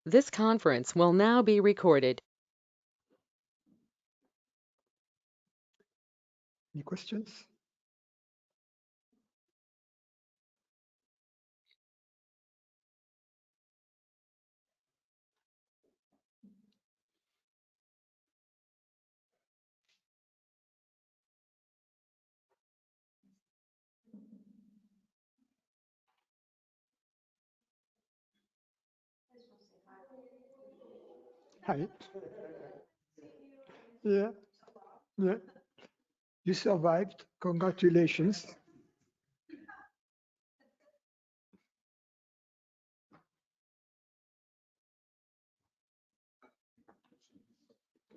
This conference will now be recorded. Any questions? Hi. Yeah, yeah. You survived. Congratulations.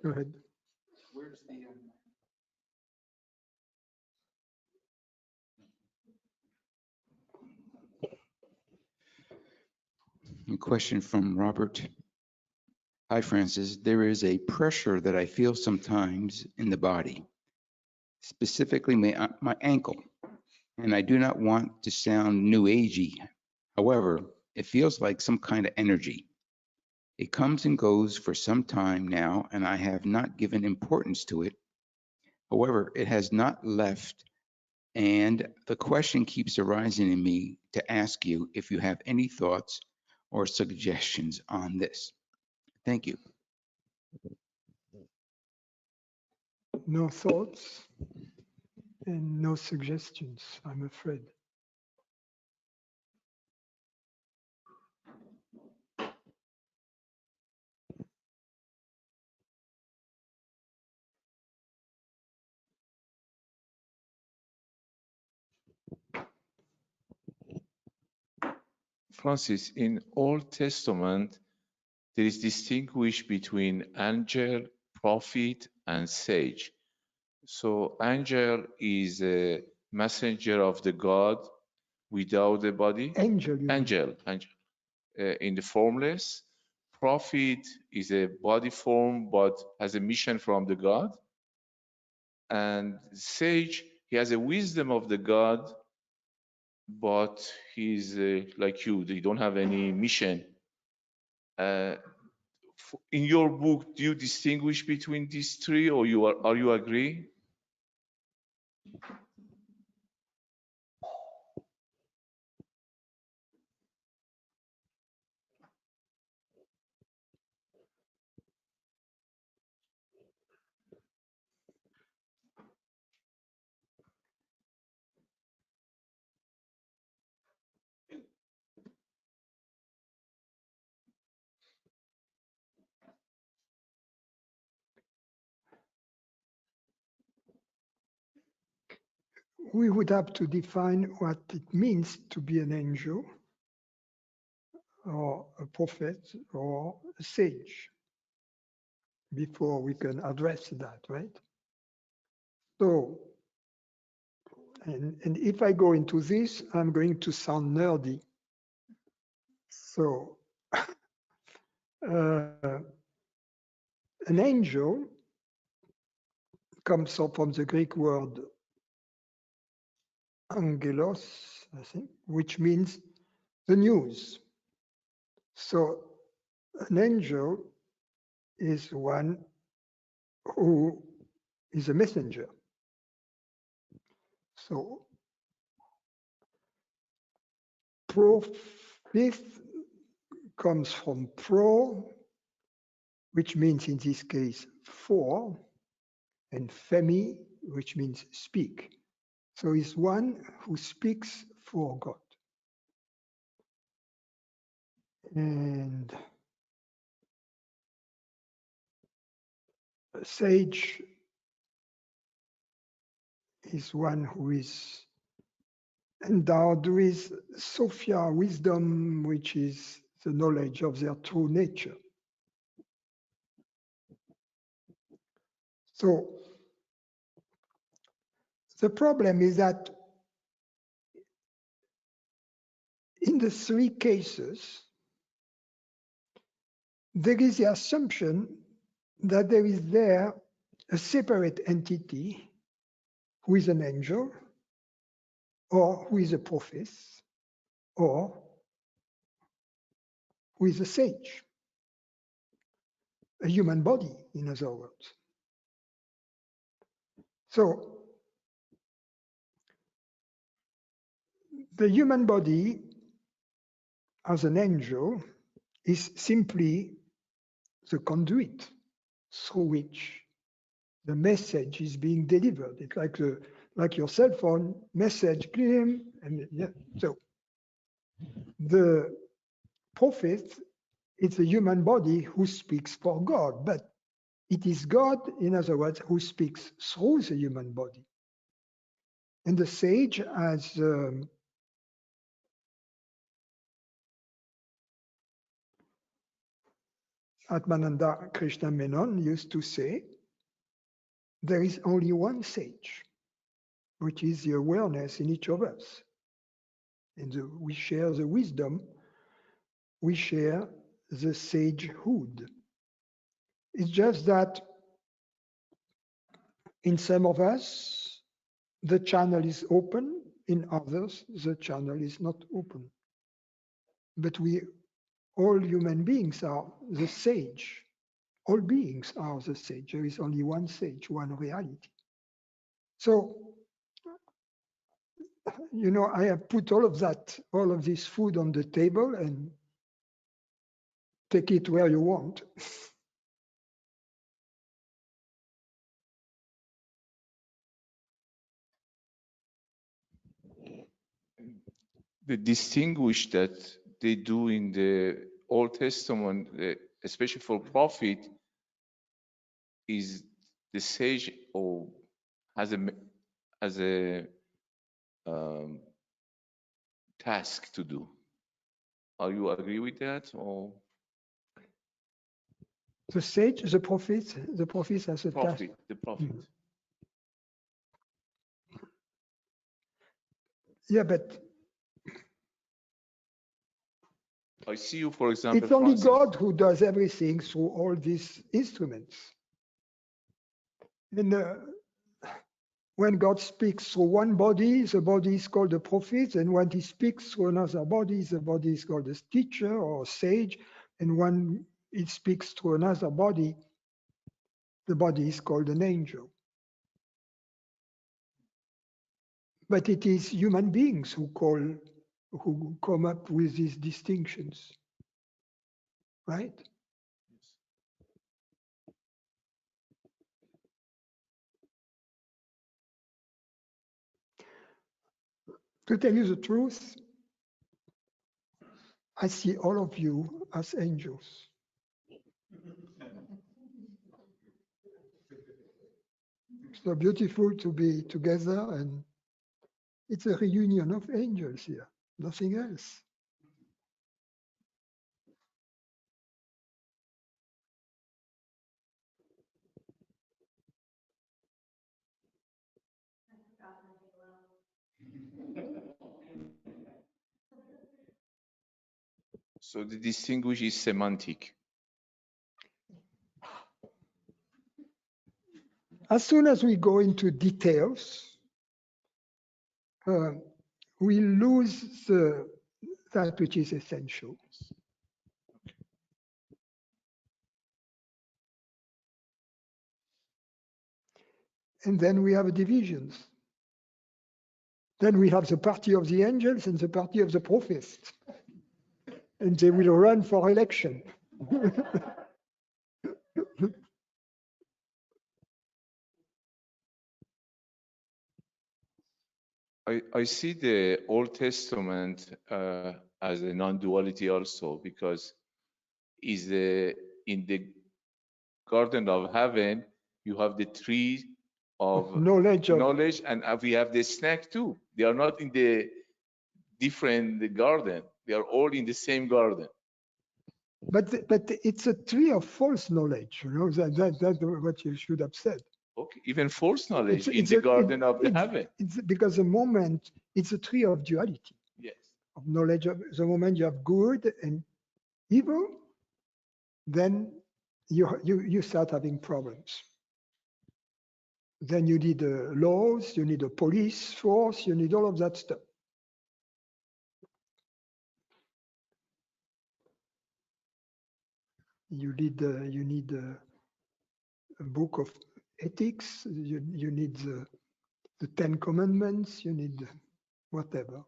Go ahead. A question from Robert. Hi, Francis. There is a pressure that I feel sometimes in the body, specifically my ankle, and I do not want to sound new agey. However, it feels like some kind of energy. It comes and goes for some time now, and I have not given importance to it. However, it has not left, and the question keeps arising in me to ask you if you have any thoughts or suggestions on this. Thank you. No thoughts and no suggestions, I'm afraid. Francis, in Old Testament, there is distinguished between angel, prophet, and sage. So angel is a messenger of the God without a body. Angel, you mean? Angel, in the formless. Prophet is a body form but has a mission from the God. And sage, he has a wisdom of the God, but he's like you. They don't have any mission. Uh, in your book, do you distinguish between these three, or are you agree? We would have to define what it means to be an angel or a prophet or a sage before we can address that, right? So, and if I go into this, I'm going to sound nerdy. So, an angel comes from the Greek word angelos, I think, which means the news. So an angel is one who is a messenger. So prophet comes from pro, which means in this case for, and femi, which means speak. So he's one who speaks for God. And a sage is one who is endowed with Sophia wisdom, which is the knowledge of their true nature. So the problem is that in the three cases, there is the assumption that there is there a separate entity who is an angel, or who is a prophet, or who is a sage. a human body, in other words. So the human body as an angel is simply the conduit through which the message is being delivered. It's like your cell phone message, clean, and yeah. So the prophet is a human body who speaks for God, but it is God, in other words, who speaks through the human body. And the sage, as Atmananda Krishna Menon used to say, there is only one sage, which is the awareness in each of us. And we share the wisdom, we share the sagehood. It's just that in some of us, the channel is open, in others, the channel is not open. But we, all human beings are the sage. All beings are the sage. There is only one sage, one reality. So, you know, I have put all of that, all of this food on the table and take it where you want. The distinguish that they do in the Old Testament, especially for prophet, is the sage or has a task to do. Are you agree with that, or The sage, the prophet has a task. prophet, the prophet? Yeah, but I see you, for example, it's only Francis. God who does everything through all these instruments. And when God speaks through one body, the body is called a prophet. And when he speaks through another body, the body is called a teacher or sage. And when he speaks through another body, the body is called an angel. But it is human beings who come up with these distinctions, right? To tell you the truth, I see all of you as angels. It's so beautiful to be together, and it's a reunion of angels here, nothing else. So the distinguish is semantic. As soon as we go into details, we lose that which is essential. And then we have divisions. Then we have the party of the angels and the party of the prophets. And they will run for election. I see the Old Testament as a non-duality also, because is in the Garden of Heaven you have the tree of knowledge, and we have the snake too. They are not in the different garden. They are all in the same garden. but it's a tree of false knowledge. You know, that's what you should have said. Okay, even false knowledge in the Garden of the Heaven. It's because the moment it's a tree of duality. Yes. Of knowledge of the moment you have good and evil, then you start having problems. Then you need laws, you need a police force, you need all of that stuff. You need a book of ethics. You need the 10 Commandments. You need whatever.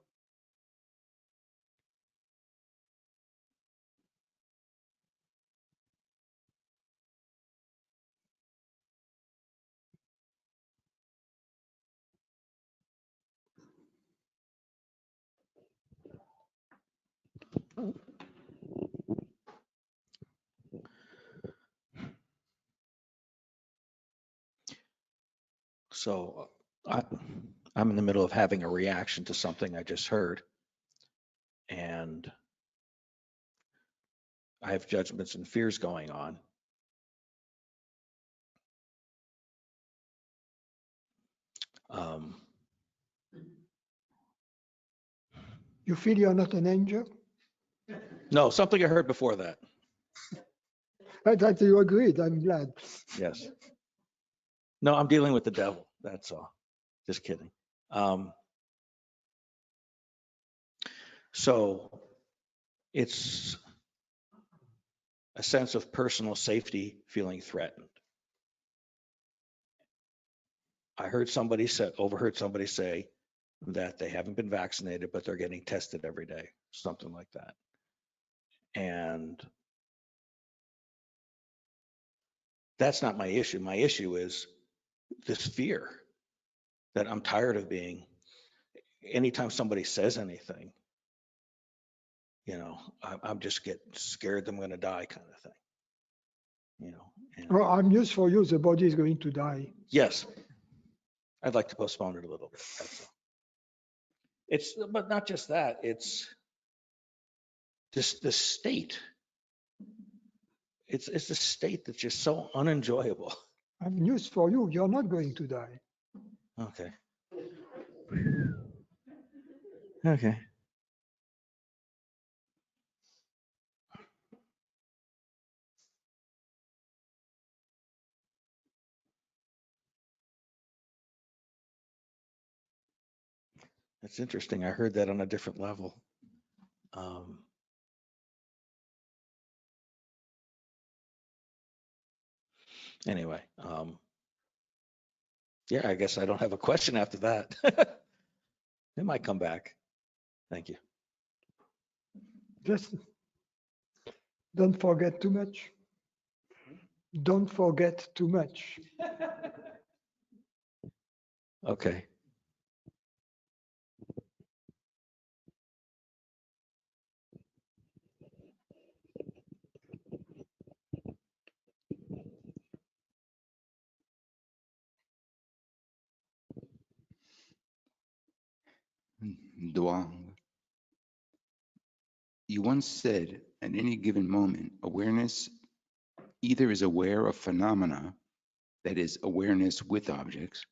So I'm in the middle of having a reaction to something I just heard. And I have judgments and fears going on. You feel you're not an angel? No, something I heard before that. I thought you agreed. I'm glad. Yes. No, I'm dealing with the devil. That's all. Just kidding. So it's a sense of personal safety feeling threatened. I overheard somebody say that they haven't been vaccinated, but they're getting tested every day, something like that. And that's not my issue. My issue is this fear that I'm tired of being, anytime somebody says anything, I'm just get scared I'm going to die kind of thing, and Well, I'm used for you. The body is going to die. yes, I'd like to postpone it a little bit. That's all. But not just that, it's the state. It's the state that's just so unenjoyable. I'm used for you. You're not going to die. Okay. Okay. That's interesting. I heard that on a different level. Anyway, yeah, I guess I don't have a question after that. It might come back. Thank you. Just don't forget too much. Don't forget too much. Okay. Duang. You once said, at any given moment, awareness either is aware of phenomena, that is, awareness with objects,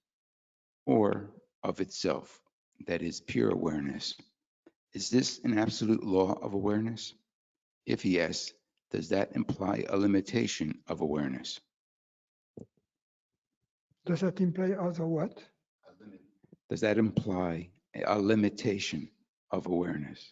or of itself, that is, pure awareness. Is this an absolute law of awareness? If yes, does that imply a limitation of awareness? Does that imply other what? Does that imply a limitation of awareness?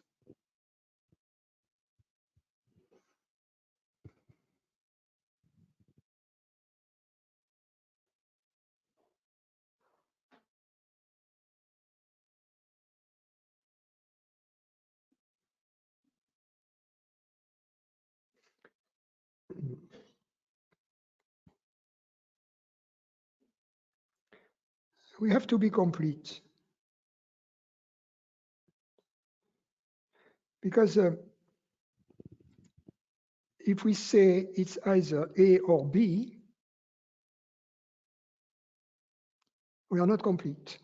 We have to be complete. Because if we say it's either A or B, we are not complete.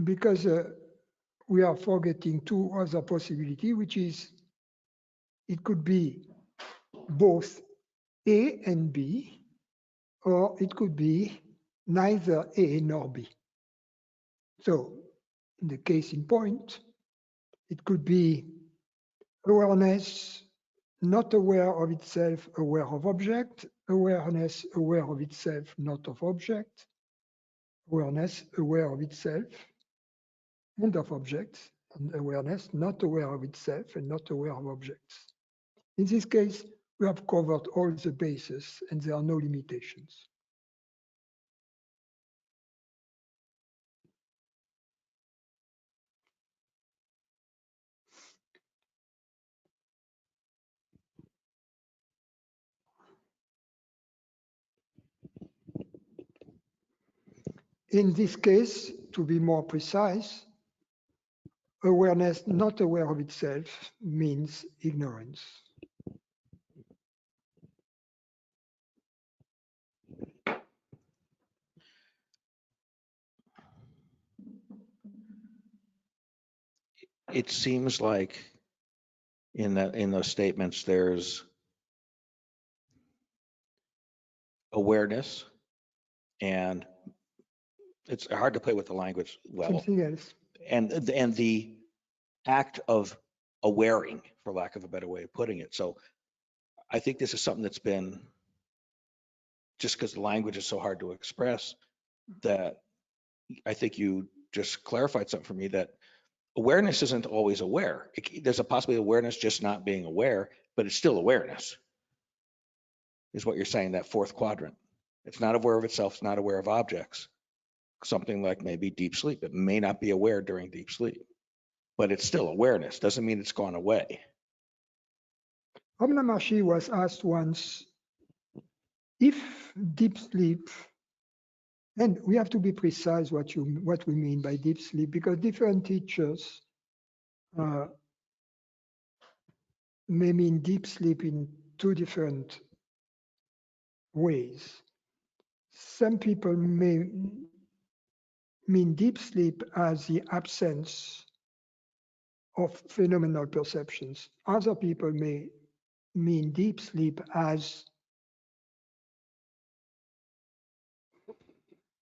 Because we are forgetting two other possibilities, which is it could be both A and B, or it could be neither A nor B. So in the case in point, it could be awareness not aware of itself, aware of object, awareness aware of itself, not of object, awareness aware of itself and of objects, and awareness not aware of itself and not aware of objects. In this case, we have covered all the bases and there are no limitations. In this case, to be more precise, awareness not aware of itself means ignorance. It seems like in those statements, there's awareness, and it's hard to play with the language well, Something else. and the act of awaring, for lack of a better way of putting it. So I think this is something that's been, just because the language is so hard to express, that I think you just clarified something for me, that awareness isn't always aware. There's a possibility of awareness just not being aware, but it's still awareness, is what you're saying, that fourth quadrant. It's not aware of itself, it's not aware of objects. Something like maybe deep sleep. It may not be aware during deep sleep, but it's still awareness. Doesn't mean it's gone away. Ramana Maharshi was asked once if deep sleep, and we have to be precise what we mean by deep sleep, because different teachers may mean deep sleep in two different ways. Some people may mean deep sleep as the absence of phenomenal perceptions. Other people may mean deep sleep as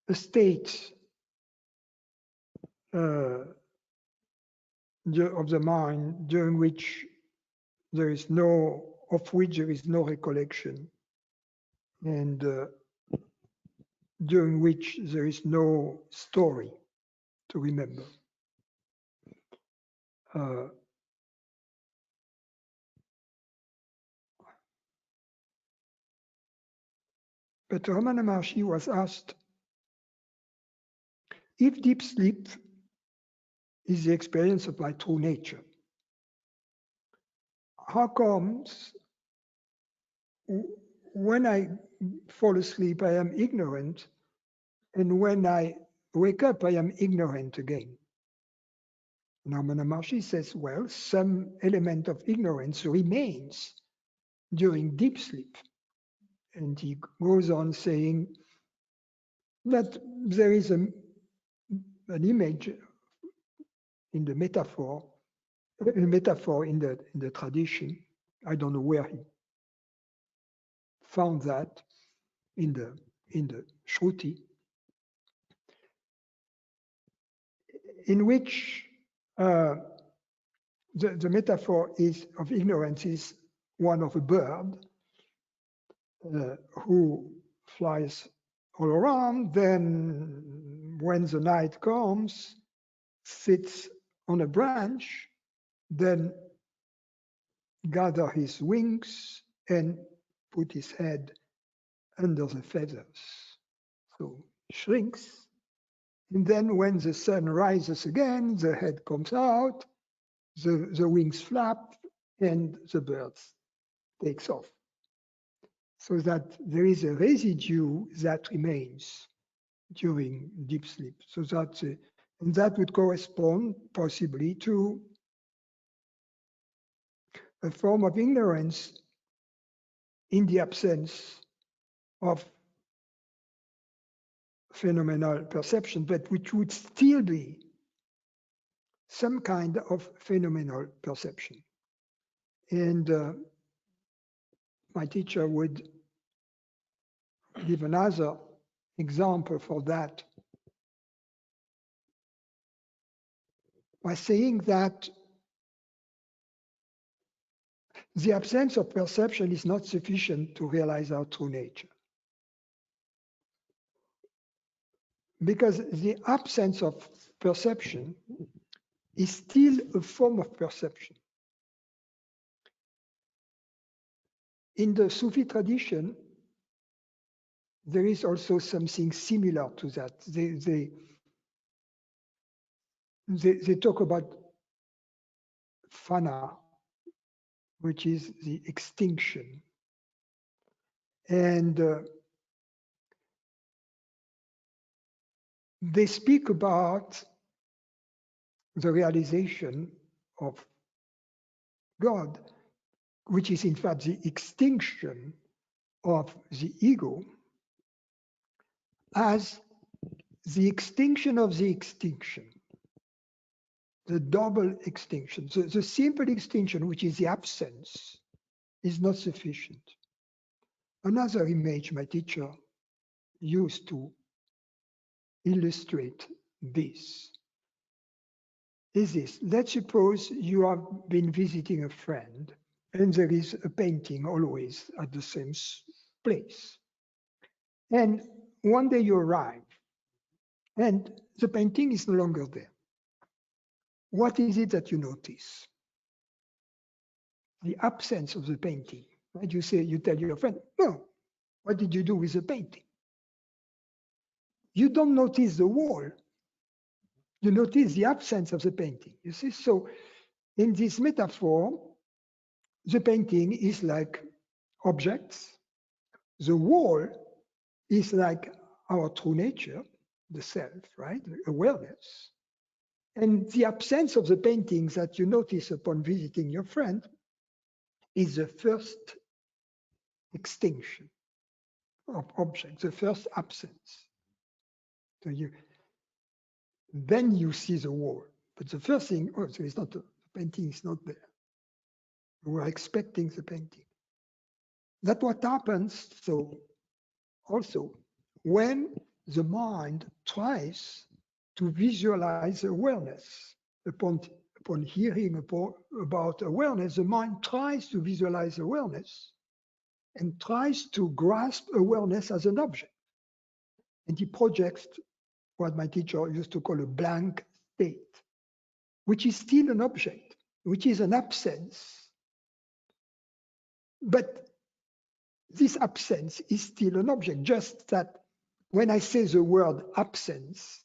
a state of the mind during which there is no recollection, and during which there is no story to remember. But Ramana Maharshi was asked if deep sleep is the experience of my true nature, how comes when I fall asleep I am ignorant, and when I wake up I am ignorant again? Ramana Maharshi says, well, some element of ignorance remains during deep sleep. And he goes on saying that there is an image in the metaphor, a metaphor in the tradition. I don't know where he found that in the Shruti, in which the metaphor is of ignorance is one of a bird who flies all around, then when the night comes, sits on a branch, then gather his wings and put his head under the feathers. So shrinks, and then when the sun rises again, the head comes out, the wings flap, and the bird takes off. So that there is a residue that remains during deep sleep. So that's and that would correspond possibly to a form of ignorance in the absence of phenomenal perception, but which would still be some kind of phenomenal perception. And my teacher would give another example for that by saying that the absence of perception is not sufficient to realize our true nature. Because the absence of perception is still a form of perception. In the Sufi tradition, there is also something similar to that. They talk about fana, which is the extinction. And they speak about the realization of God, which is in fact the extinction of the ego, as the extinction of the extinction, the double extinction. So the simple extinction, which is the absence, is not sufficient. Another image my teacher used to illustrate this is this. Let's suppose you have been visiting a friend and there is a painting always at the same place. And one day you arrive and the painting is no longer there. What is it that you notice? The absence of the painting. Right? You tell your friend, no, what did you do with the painting? You don't notice the wall. You notice the absence of the painting. You see, so in this metaphor, the painting is like objects. The wall is like our true nature, the self, right? Awareness. And the absence of the paintings that you notice upon visiting your friend is the first extinction of objects, the first absence. So then you see the wall. But the first thing, oh, so it's not, the painting is not there. We're expecting the painting. That's what happens, so also, when the mind tries to visualize awareness, upon hearing about awareness, the mind tries to visualize awareness and tries to grasp awareness as an object. And he projects what my teacher used to call a blank state, which is still an object, which is an absence. But this absence is still an object, just that when I say the word absence,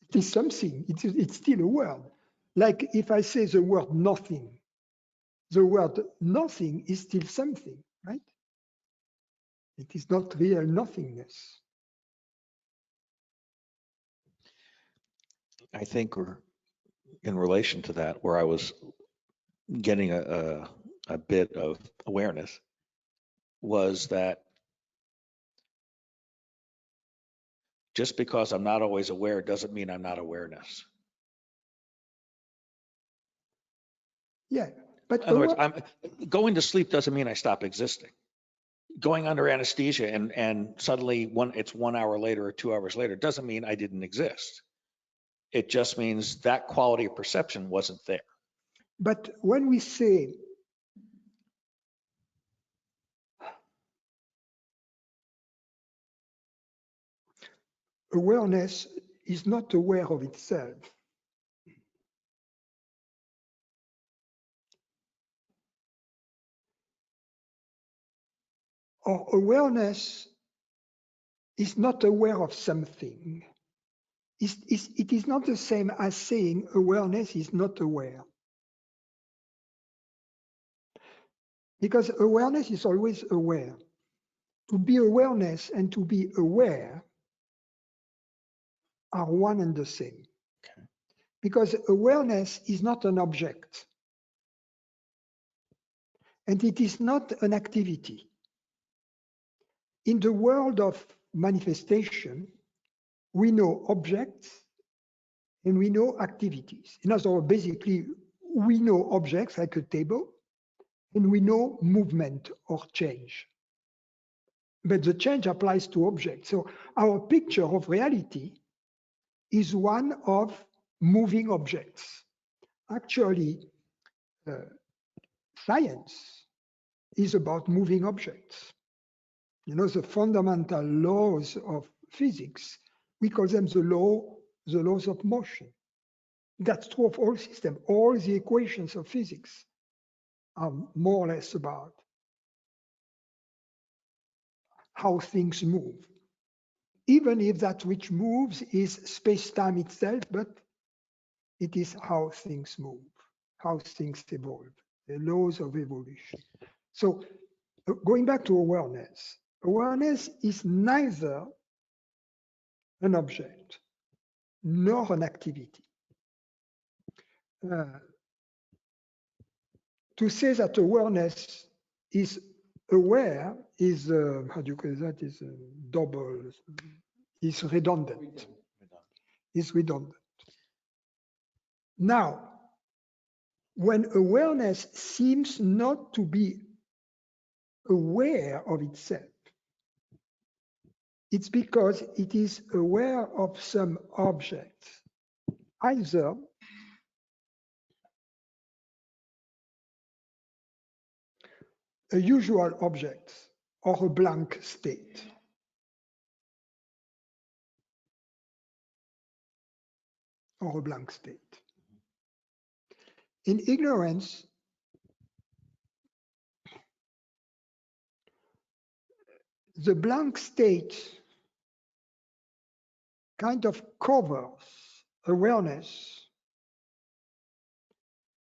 it is something, it's still a word. Like if I say the word nothing, the word nothing is still something, right? It is not real nothingness. I think we're in relation to that, where I was getting a bit of awareness, was that just because I'm not always aware doesn't mean I'm not awareness. Yeah, but In other words, going to sleep doesn't mean I stop existing. Going under anesthesia and suddenly it's 1 hour later or 2 hours later doesn't mean I didn't exist. It just means that quality of perception wasn't there. But when we say awareness is not aware of itself, or awareness is not aware of something, it is not the same as saying awareness is not aware. Because awareness is always aware. To be awareness and to be aware are one and the same. Okay. Because awareness is not an object. And it is not an activity. In the world of manifestation, we know objects and we know activities. In other words, basically, we know objects like a table, and we know movement or change. But the change applies to objects. So our picture of reality is one of moving objects. Actually, science is about moving objects. You know, the fundamental laws of physics, we call them the laws of motion. That's true of all systems. All the equations of physics are more or less about how things move, even if that which moves is space-time itself, but it is how things move, how things evolve, the laws of evolution. So going back to awareness, awareness is neither an object nor an activity. To say that awareness is aware is, how do you call that, is double, is redundant. Is redundant. Now, when awareness seems not to be aware of itself, it's because it is aware of some object, either a usual object or a blank state. Or a blank state. In ignorance, the blank state kind of covers awareness,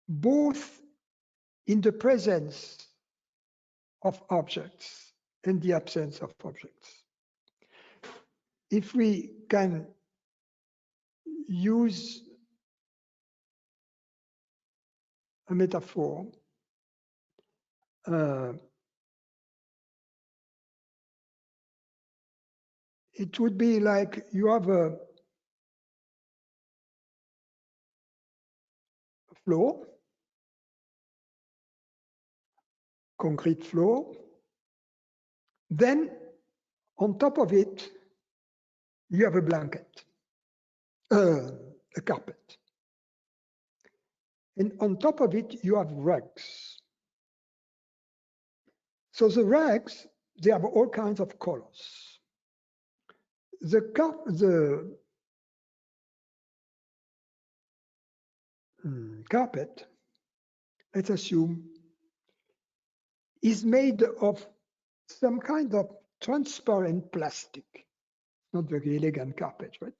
both in the presence of objects and the absence of objects. If we can use a metaphor, it would be like you have a floor, concrete floor. Then on top of it, you have a blanket, a carpet. And on top of it, you have rugs. So the rugs, they have all kinds of colors. The carpet, let's assume, is made of some kind of transparent plastic. Not very elegant carpet, right?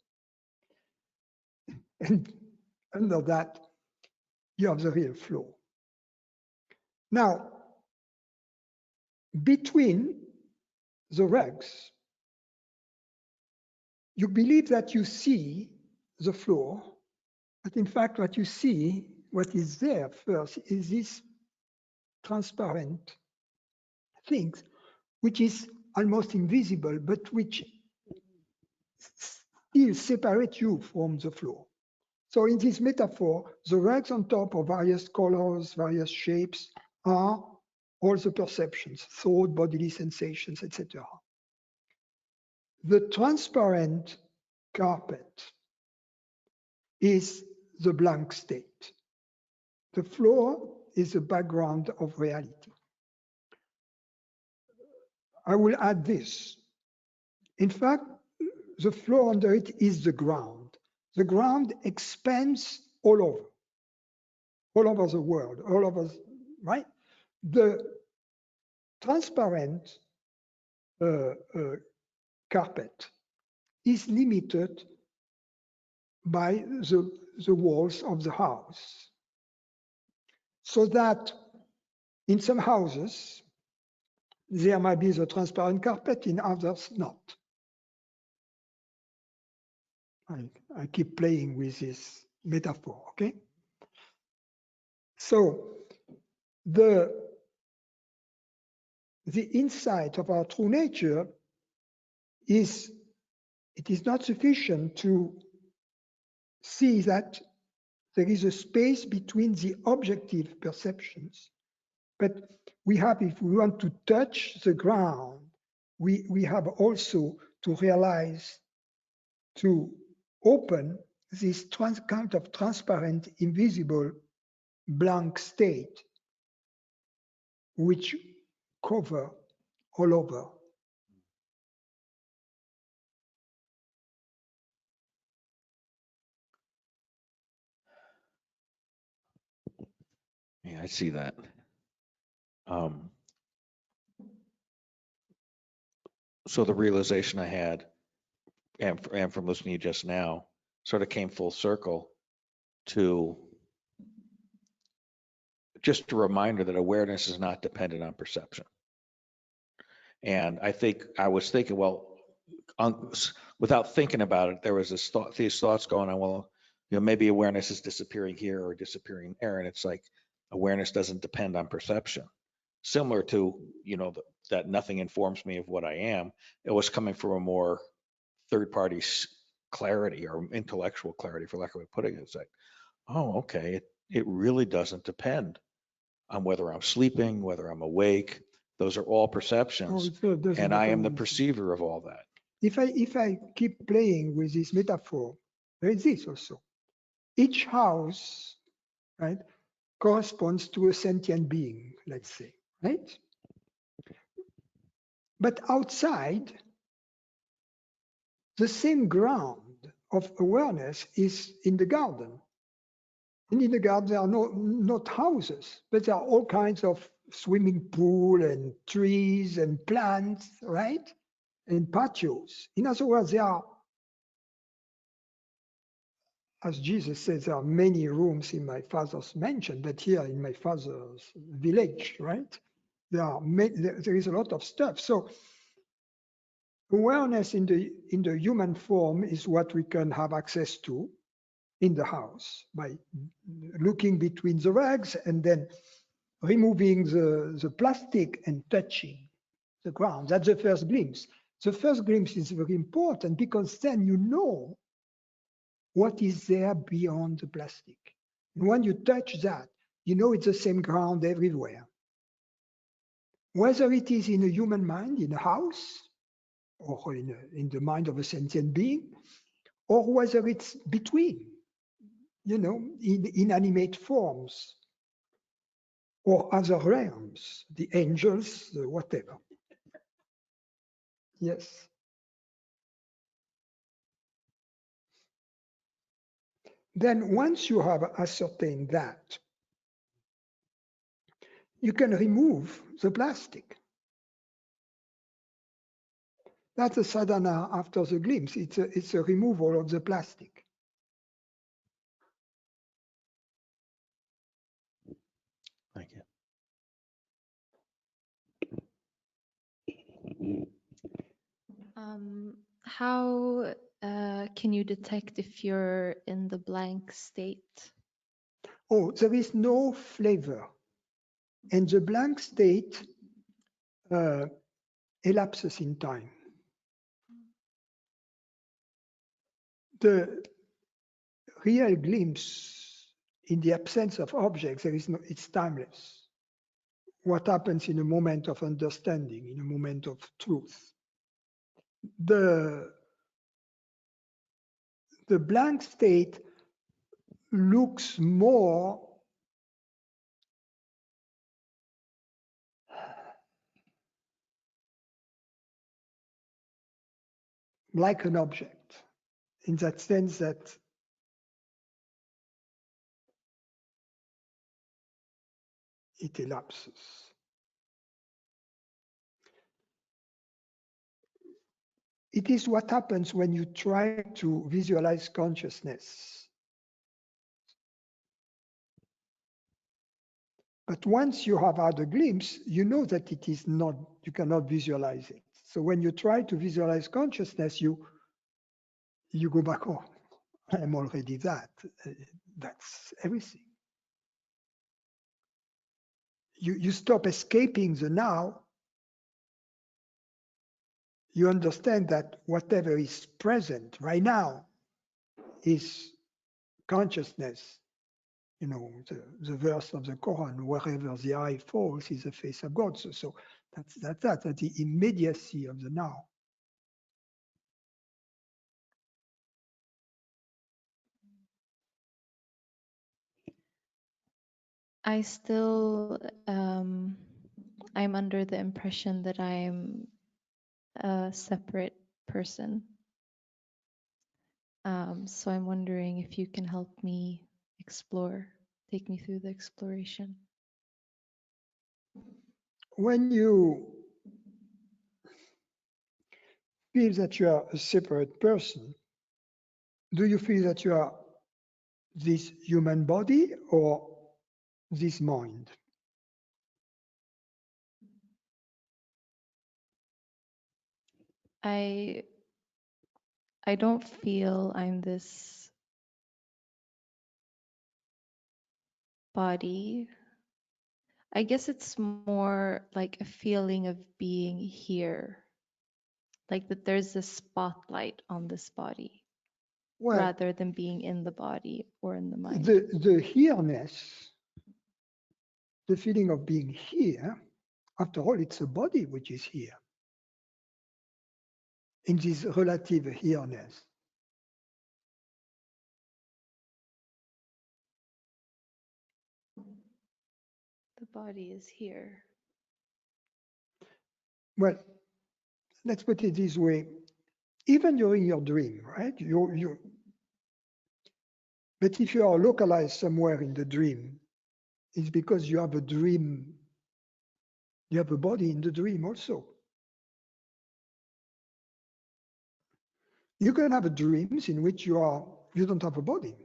And under that, you have the real floor. Now, between the rugs, you believe that you see the floor, but in fact, what you see, what is there first, is this transparent things, which is almost invisible, but which still separate you from the floor. So in this metaphor, the rugs on top of various colors, various shapes are all the perceptions, thought, bodily sensations, etc. The transparent carpet is the blank state. The floor is the background of reality. I will add this. In fact, the floor under it is the ground. The ground expands all over the world, all over, right? The transparent carpet is limited by the walls of the house. So that in some houses, there might be the transparent carpet, in others not. I keep playing with this metaphor, okay? So the insight of our true nature is, it is not sufficient to see that there is a space between the objective perceptions, but we have, if we want to touch the ground, we have also to realize, to open this kind of transparent, invisible, blank state, which cover all over. Yeah, I see that. So the realization I had, and from listening to you just now, sort of came full circle to just a reminder that awareness is not dependent on perception. And I think I was thinking, well, without thinking about it, there was these thoughts going on, well, maybe awareness is disappearing here or disappearing there. And it's like awareness doesn't depend on perception. Similar to, that nothing informs me of what I am. It was coming from a more third party clarity or intellectual clarity, for lack of a way of putting it. It's like, oh, okay, it really doesn't depend on whether I'm sleeping, whether I'm awake. Those are all perceptions, and I am the perceiver of all that. If I keep playing with this metaphor, there is this also. Each house, right, corresponds to a sentient being, let's say, right? But outside, the same ground of awareness is in the garden. And in the garden, there are not houses, but there are all kinds of swimming pool and trees and plants, right? And patios. In other words, there are, as Jesus says, there are many rooms in my Father's mansion, but here in my Father's village, right? There is a lot of stuff. So awareness in the human form is what we can have access to in the house by looking between the rags and then removing the plastic and touching the ground. That's the first glimpse. The first glimpse is very important because then you know what is there beyond the plastic. And when you touch that, you know it's the same ground everywhere. Whether it is in a human mind, in a house, or in the mind of a sentient being, or whether it's between, in inanimate forms, or other realms, the angels, whatever. Yes. Then once you have ascertained that, you can remove the plastic. That's a sadhana after the glimpse. It's a removal of the plastic. Thank you. How can you detect if you're in the blank state? Oh, there is no flavor. And the blank state elapses in time. The real glimpse in the absence of objects, it's timeless. What happens in a moment of understanding, in a moment of truth. The blank state looks more like an object, in that sense that it elapses. It is what happens when you try to visualize consciousness. But once you have had a glimpse, you know that it is not, you cannot visualize it. So when you try to visualize consciousness, you go back, oh, I'm already that. That's everything. You stop escaping the now. You understand that whatever is present right now is consciousness. The verse of the Quran, wherever the eye falls is the face of God. So that's the immediacy of the now. I still, I'm under the impression that I'm a separate person. So I'm wondering if you can help me take me through the exploration. When you feel that you are a separate person, do you feel that you are this human body or this mind? I don't feel I'm this body. I guess it's more like a feeling of being here, like that there's a spotlight on this body Well, rather than being in the body or in the mind. the here-ness, the feeling of being here, after all, it's a body which is here, in this relative here-ness. The body is here. Well, let's put it this way. Even during your dream, right? But if you are localized somewhere in the dream, it's because you have a dream, you have a body in the dream also. You can have dreams in which you don't have a body.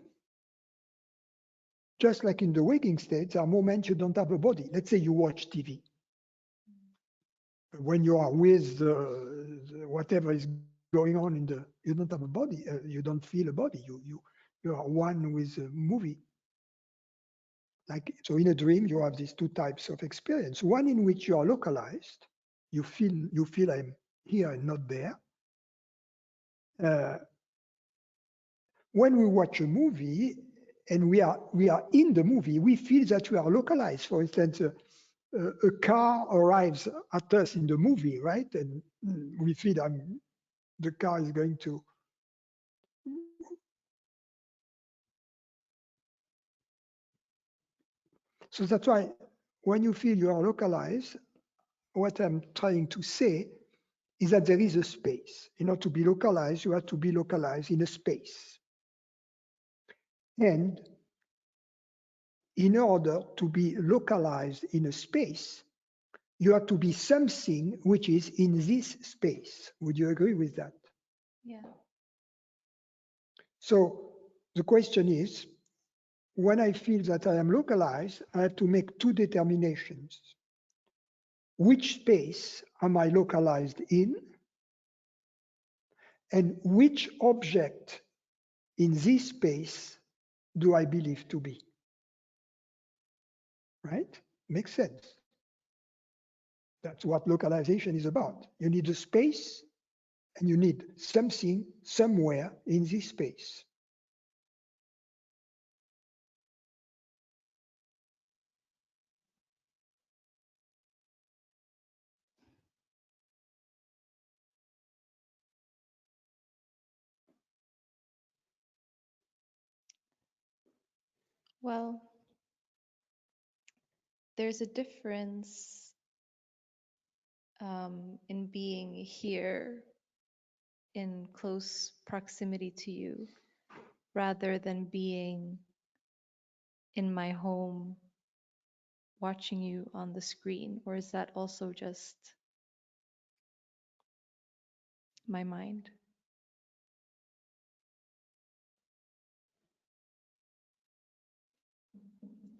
Just like in the waking state, there are moments you don't have a body. Let's say you watch TV. When you are with whatever is going on you don't have a body. You don't feel a body. You are one with a movie. Like, so in a dream, you have these two types of experience. One in which you are localized. You feel I'm here and not there. When we watch a movie and we are in the movie, we feel that we are localized. For instance, a car arrives at us in the movie, right? And we feel the car is going to. So that's why when you feel you are localized, what I'm trying to say is that there is a space. In order to be localized, you have to be localized in a space. And in order to be localized in a space, you have to be something which is in this space. Would you agree with that? Yeah. So the question is, when I feel that I am localized, I have to make two determinations. Which space am I localized in? And which object in this space do I believe to be? Right? Makes sense. That's what localization is about. You need a space and you need something somewhere in this space. Well, there's a difference in being here in close proximity to you rather than being in my home watching you on the screen? Or is that also just my mind?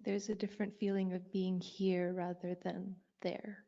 There's a different feeling of being here rather than there.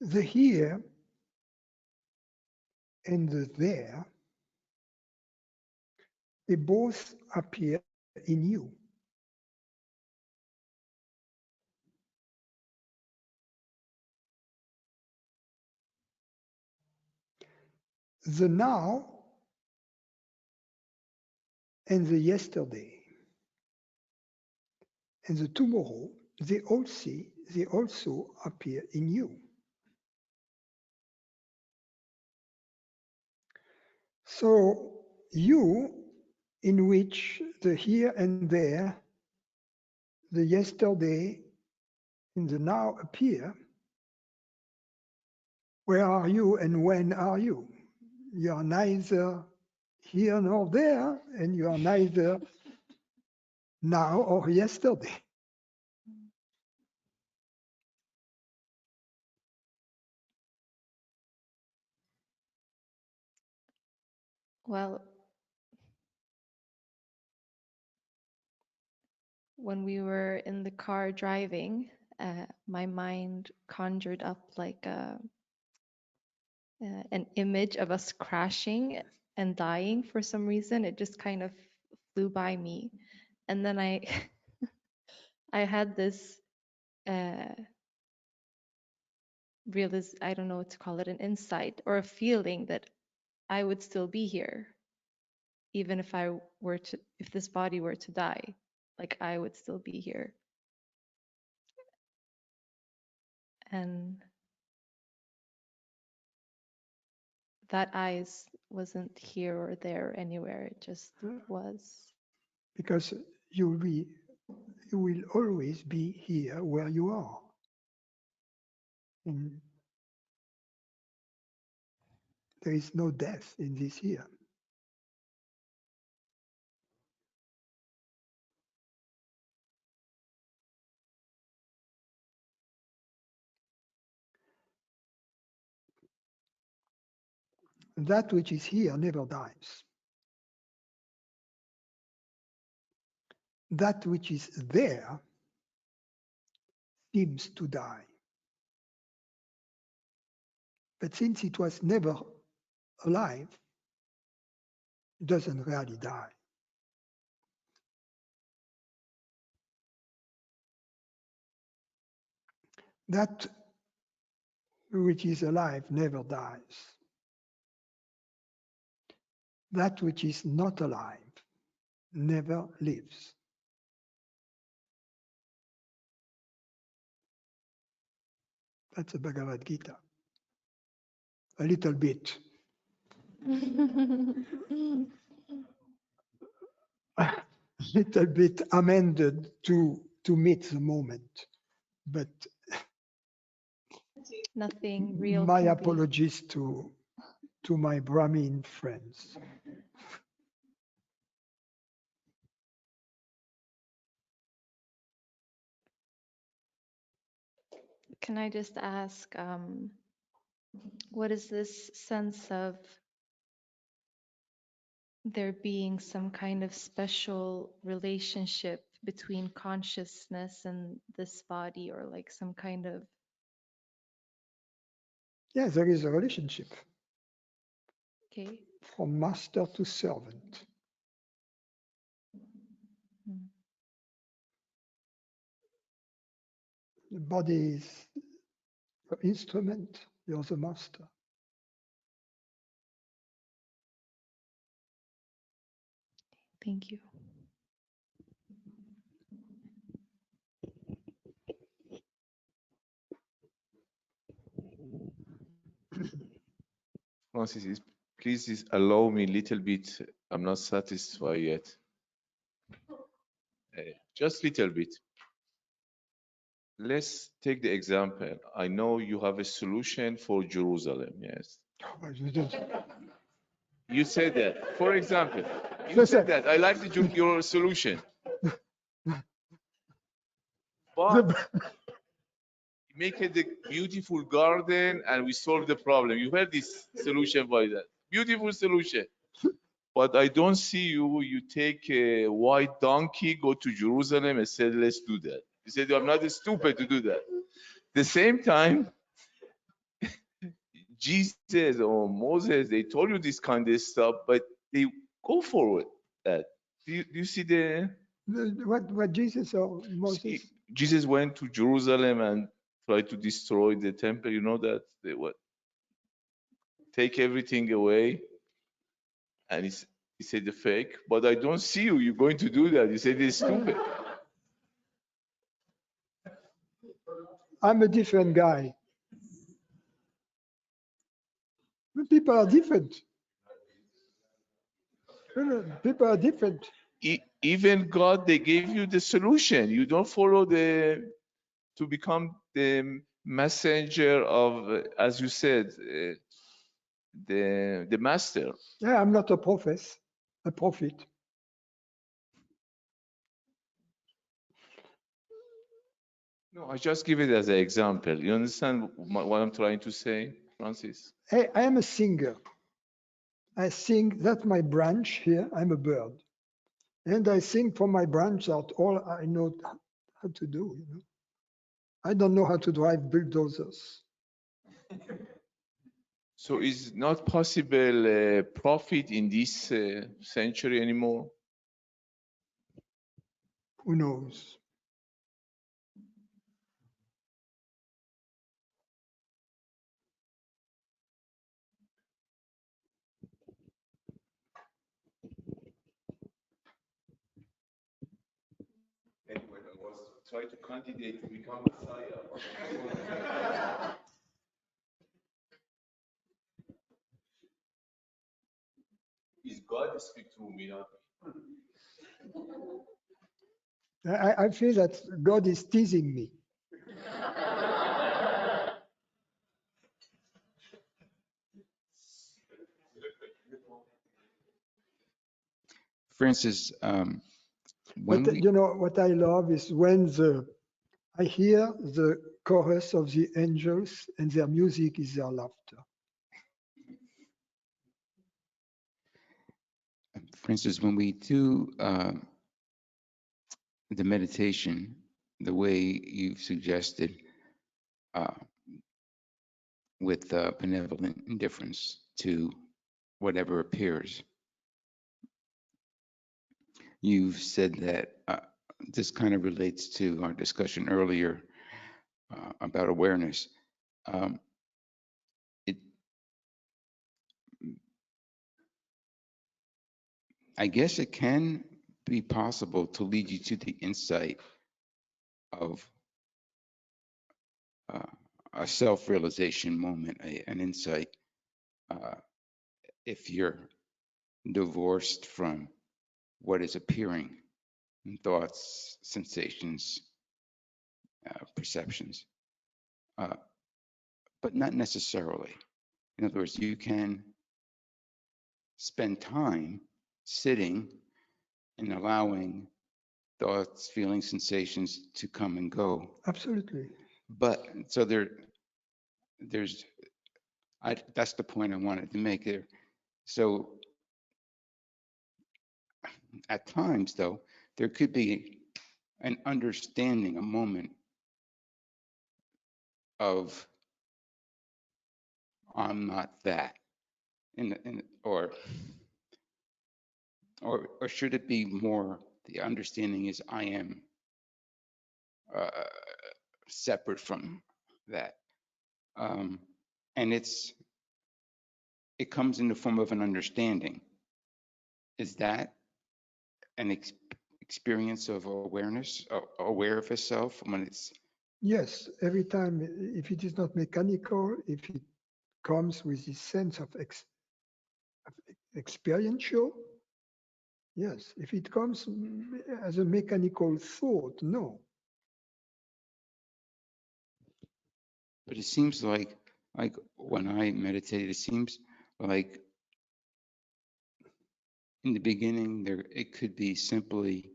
The here and the there, they both appear in you. The now and the yesterday and the tomorrow they also appear in you. So you, in which the here and there, the yesterday and the now appear, where are you and when are you? You are neither here nor there, and you are neither now or yesterday. Well, when we were in the car driving, my mind conjured up like an image of us crashing and dying for some reason. It just kind of flew by me. And then I I had this I don't know what to call it, an insight or a feeling that I would still be here, even if if this body were to die, like I would still be here. And that wasn't here or there anywhere. It just was. Because you will always be here where you are. And there is no death in this here. That which is here never dies. That which is there seems to die. But since it was never alive, it doesn't really die. That which is alive never dies. That which is not alive never lives. That's the Bhagavad Gita. A little bit. A little bit amended to meet the moment. But Nothing real. my can be. apologies to my Brahmin friends. Can I just ask, what is this sense of there being some kind of special relationship between consciousness and this body, or like some kind of Yeah, there is a relationship okay? from master to servant. Hmm. The body is the instrument, you're the master. Thank you. Francis, please allow me a little bit. I'm not satisfied yet. Just little bit. Let's take the example. I know you have a solution for Jerusalem, yes. You said that. For example, you said that. I like your solution. But make it a beautiful garden and we solve the problem. You heard this solution by that. Beautiful solution. But I don't see you. You take a white donkey, go to Jerusalem and say, let's do that. You said, I'm not stupid to do that. The same time, Jesus or Moses, they told you this kind of stuff, but they go forward. That do you see the what Jesus or Moses? Jesus went to Jerusalem and tried to destroy the temple. You know that they what take everything away, and he said the fake. But I don't see you. You're going to do that. You said it's stupid. I'm a different guy. But people are different. People are different. Even God, they gave you the solution. You don't follow to become the messenger of, as you said, the master. Yeah, I'm not a prophet. No, I just give it as an example. You understand what I'm trying to say, Francis? Hey, I am a singer. I sing, that's my branch here. I'm a bird. And I sing from my branch out all I know how to do. You know? I don't know how to drive bulldozers. So is not possible profit in this century anymore? Who knows? Anyway, I was trying to candidate to become Messiah. Is God speak through me, not me? I feel that God is teasing me. Francis, when But we, you know what I love is when I hear the chorus of the angels and their music is their laughter. Francis, when we do the meditation, the way you've suggested, uh, with benevolent indifference to whatever appears, you've said that this kind of relates to our discussion earlier about awareness. It, I guess it can be possible to lead you to the insight of a self-realization moment, an insight, if you're divorced from what is appearing in thoughts, sensations, perceptions, but not necessarily. In other words, you can spend time sitting and allowing thoughts, feelings, sensations to come and go. Absolutely. But so there's, that's the point I wanted to make there. So at times, though, there could be an understanding, a moment of I'm not that, or should it be more the understanding is I am uh, separate from that, and it comes in the form of an understanding. Is that an experience of awareness, aware of itself when it's Yes, every time, if it is not mechanical, if it comes with this sense of experiential, yes. If it comes as a mechanical thought, no. But it seems like when I meditate, it seems like in the beginning it could be simply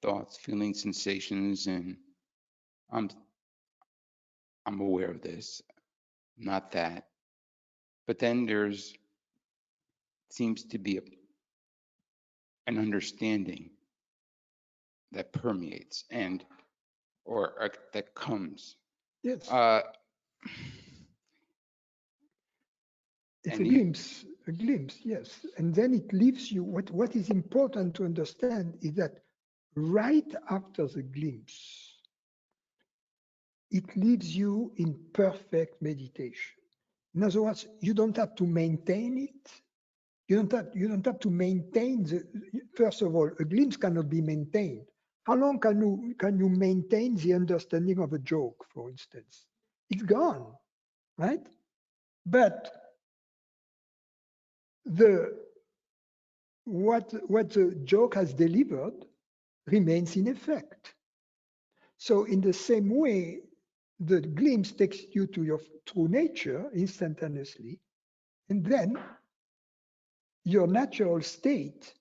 thoughts, feelings, sensations, and I'm aware of this, not that. But then seems to be an understanding that permeates or that comes. Yes, it's And a glimpse, yes. And then it leaves you, what is important to understand is that right after the glimpse, it leaves you in perfect meditation. In other words, you don't have to maintain it. You don't have to maintain first of all, a glimpse cannot be maintained. How long can you maintain the understanding of a joke, for instance? It's gone, right? But what the joke has delivered remains in effect. So in the same way, the glimpse takes you to your true nature instantaneously, and then your natural state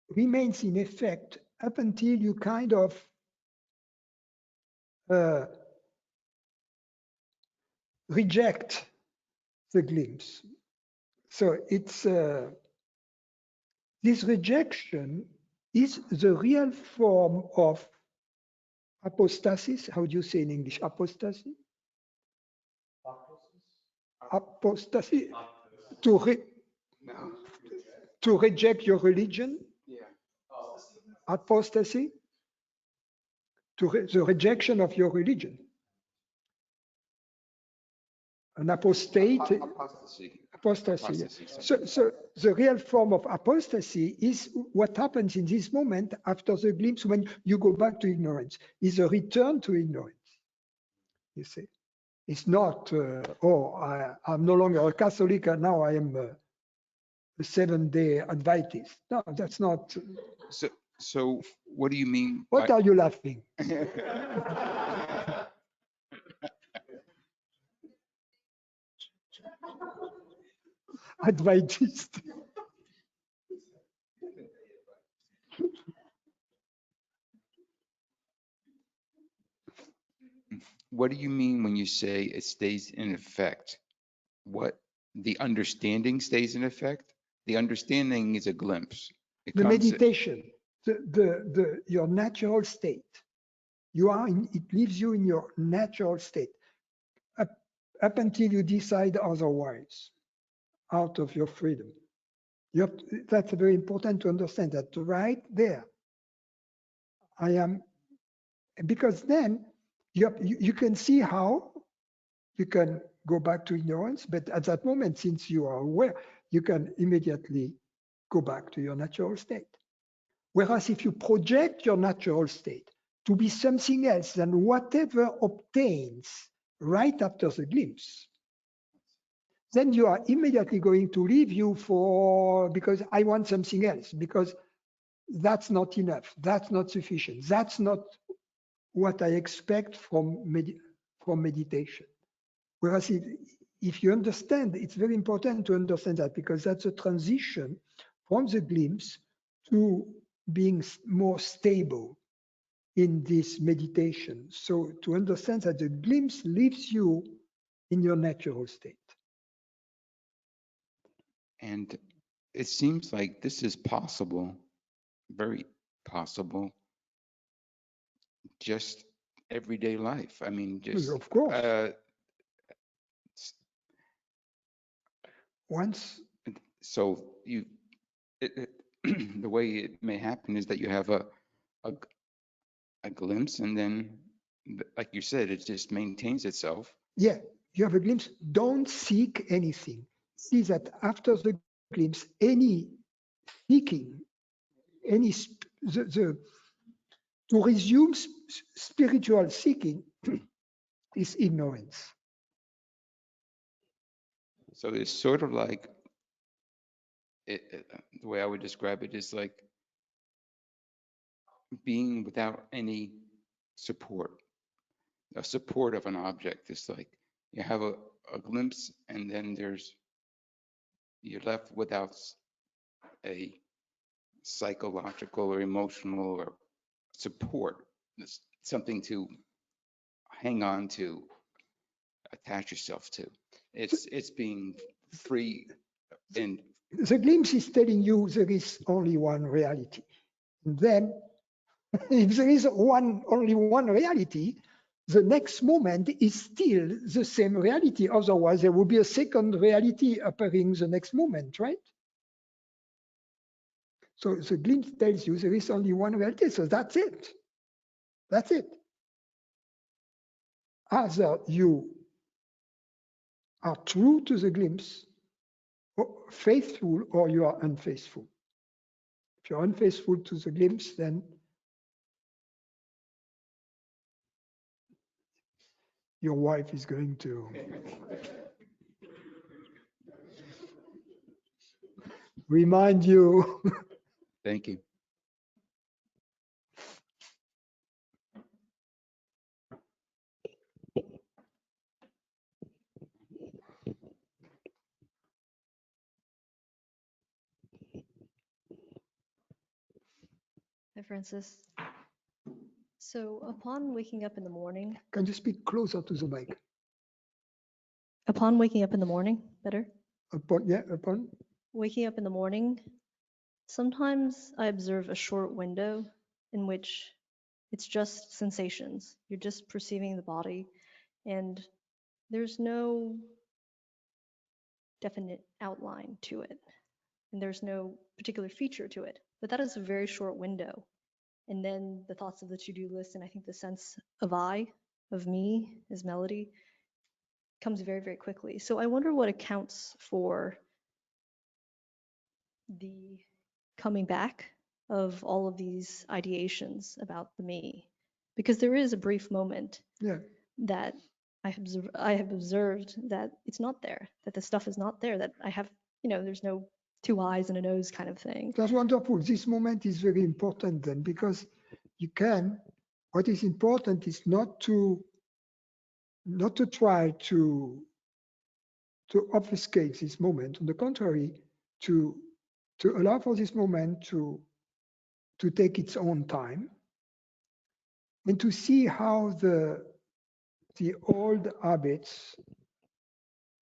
remains in effect up until you kind of reject the glimpse. So it's this rejection is the real form of apostasis. How do you say in English? Apostasy? Apostasy. To reject your religion? Apostasy? The rejection of your religion. An apostate. Apostasy. Apostasy. So the real form of apostasy is what happens in this moment after the glimpse when you go back to ignorance, is a return to ignorance. You see, it's not, I'm no longer a Catholic and now I am a Seventh-day Adventist. No, that's not. So what do you mean? What are you laughing? Adventist. What do you mean when you say it stays in effect? What, the understanding stays in effect? The understanding is a glimpse. The meditation, your natural state. It leaves you in your natural state up until you decide otherwise, out of your freedom. That's very important to understand that right there. I am, because then you can see how you can go back to ignorance, but at that moment, since you are aware, you can immediately go back to your natural state. Whereas if you project your natural state to be something else than whatever obtains right after the glimpse, then you are immediately going to leave you because I want something else, because that's not enough, that's not sufficient, that's not what I expect from meditation. Whereas if you understand, it's very important to understand that, because that's a transition from the glimpse to being more stable in this meditation. So to understand that the glimpse leaves you in your natural state. And it seems like this is possible, very possible, just everyday life. I mean, just Of course. Once. So the way it may happen is that you have a glimpse, and then, like you said, it just maintains itself. Yeah, you have a glimpse. Don't seek anything. See that after the glimpse, any seeking, to resume spiritual seeking is ignorance. So it's sort of like, the way I would describe it is like being without any support, a support of an object. It's like you have a glimpse, and then you're left without a psychological or emotional or support. It's something to hang on to, attach yourself to. It's being free. And the glimpse is telling you there is only one reality. And then if there is only one reality, the next moment is still the same reality. Otherwise, there will be a second reality appearing the next moment, right? So the glimpse tells you there is only one reality. So that's it. That's it. Either you are true to the glimpse, or faithful, or you are unfaithful. If you're unfaithful to the glimpse, then your wife is going to remind you. Thank you. Hi, Francis. So upon waking up in the morning, Can you speak closer to the mic? upon waking up in the morning, better? Upon. Waking up in the morning, sometimes I observe a short window in which it's just sensations. You're just perceiving the body, and there's no definite outline to it, and there's no particular feature to it. But that is a very short window. And then the thoughts of the to-do list, and I think the sense of I, of me, as melody, comes very, very quickly. So I wonder what accounts for the coming back of all of these ideations about the me. Because there is a brief moment Yeah. that I have observed that it's not there, that the stuff is not there, that I have, there's no two eyes and a nose kind of thing. That's wonderful. This moment is very important then, because what is important is not to try to obfuscate this moment. On the contrary, to allow for this moment to take its own time and to see how the old habits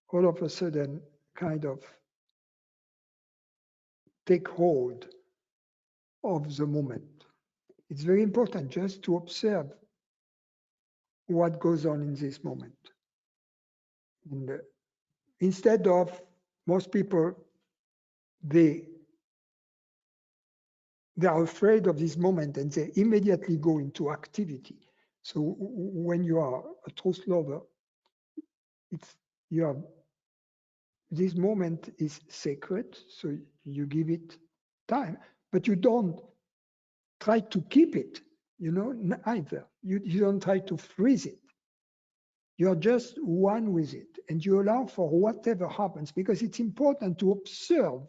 all of a sudden kind of take hold of the moment. It's very important just to observe what goes on in this moment. And instead of most people, they are afraid of this moment and they immediately go into activity. So when you are a truth lover, this moment is sacred, so you give it time, but you don't try to keep it, either. You don't try to freeze it. You're just one with it, and you allow for whatever happens, because it's important to observe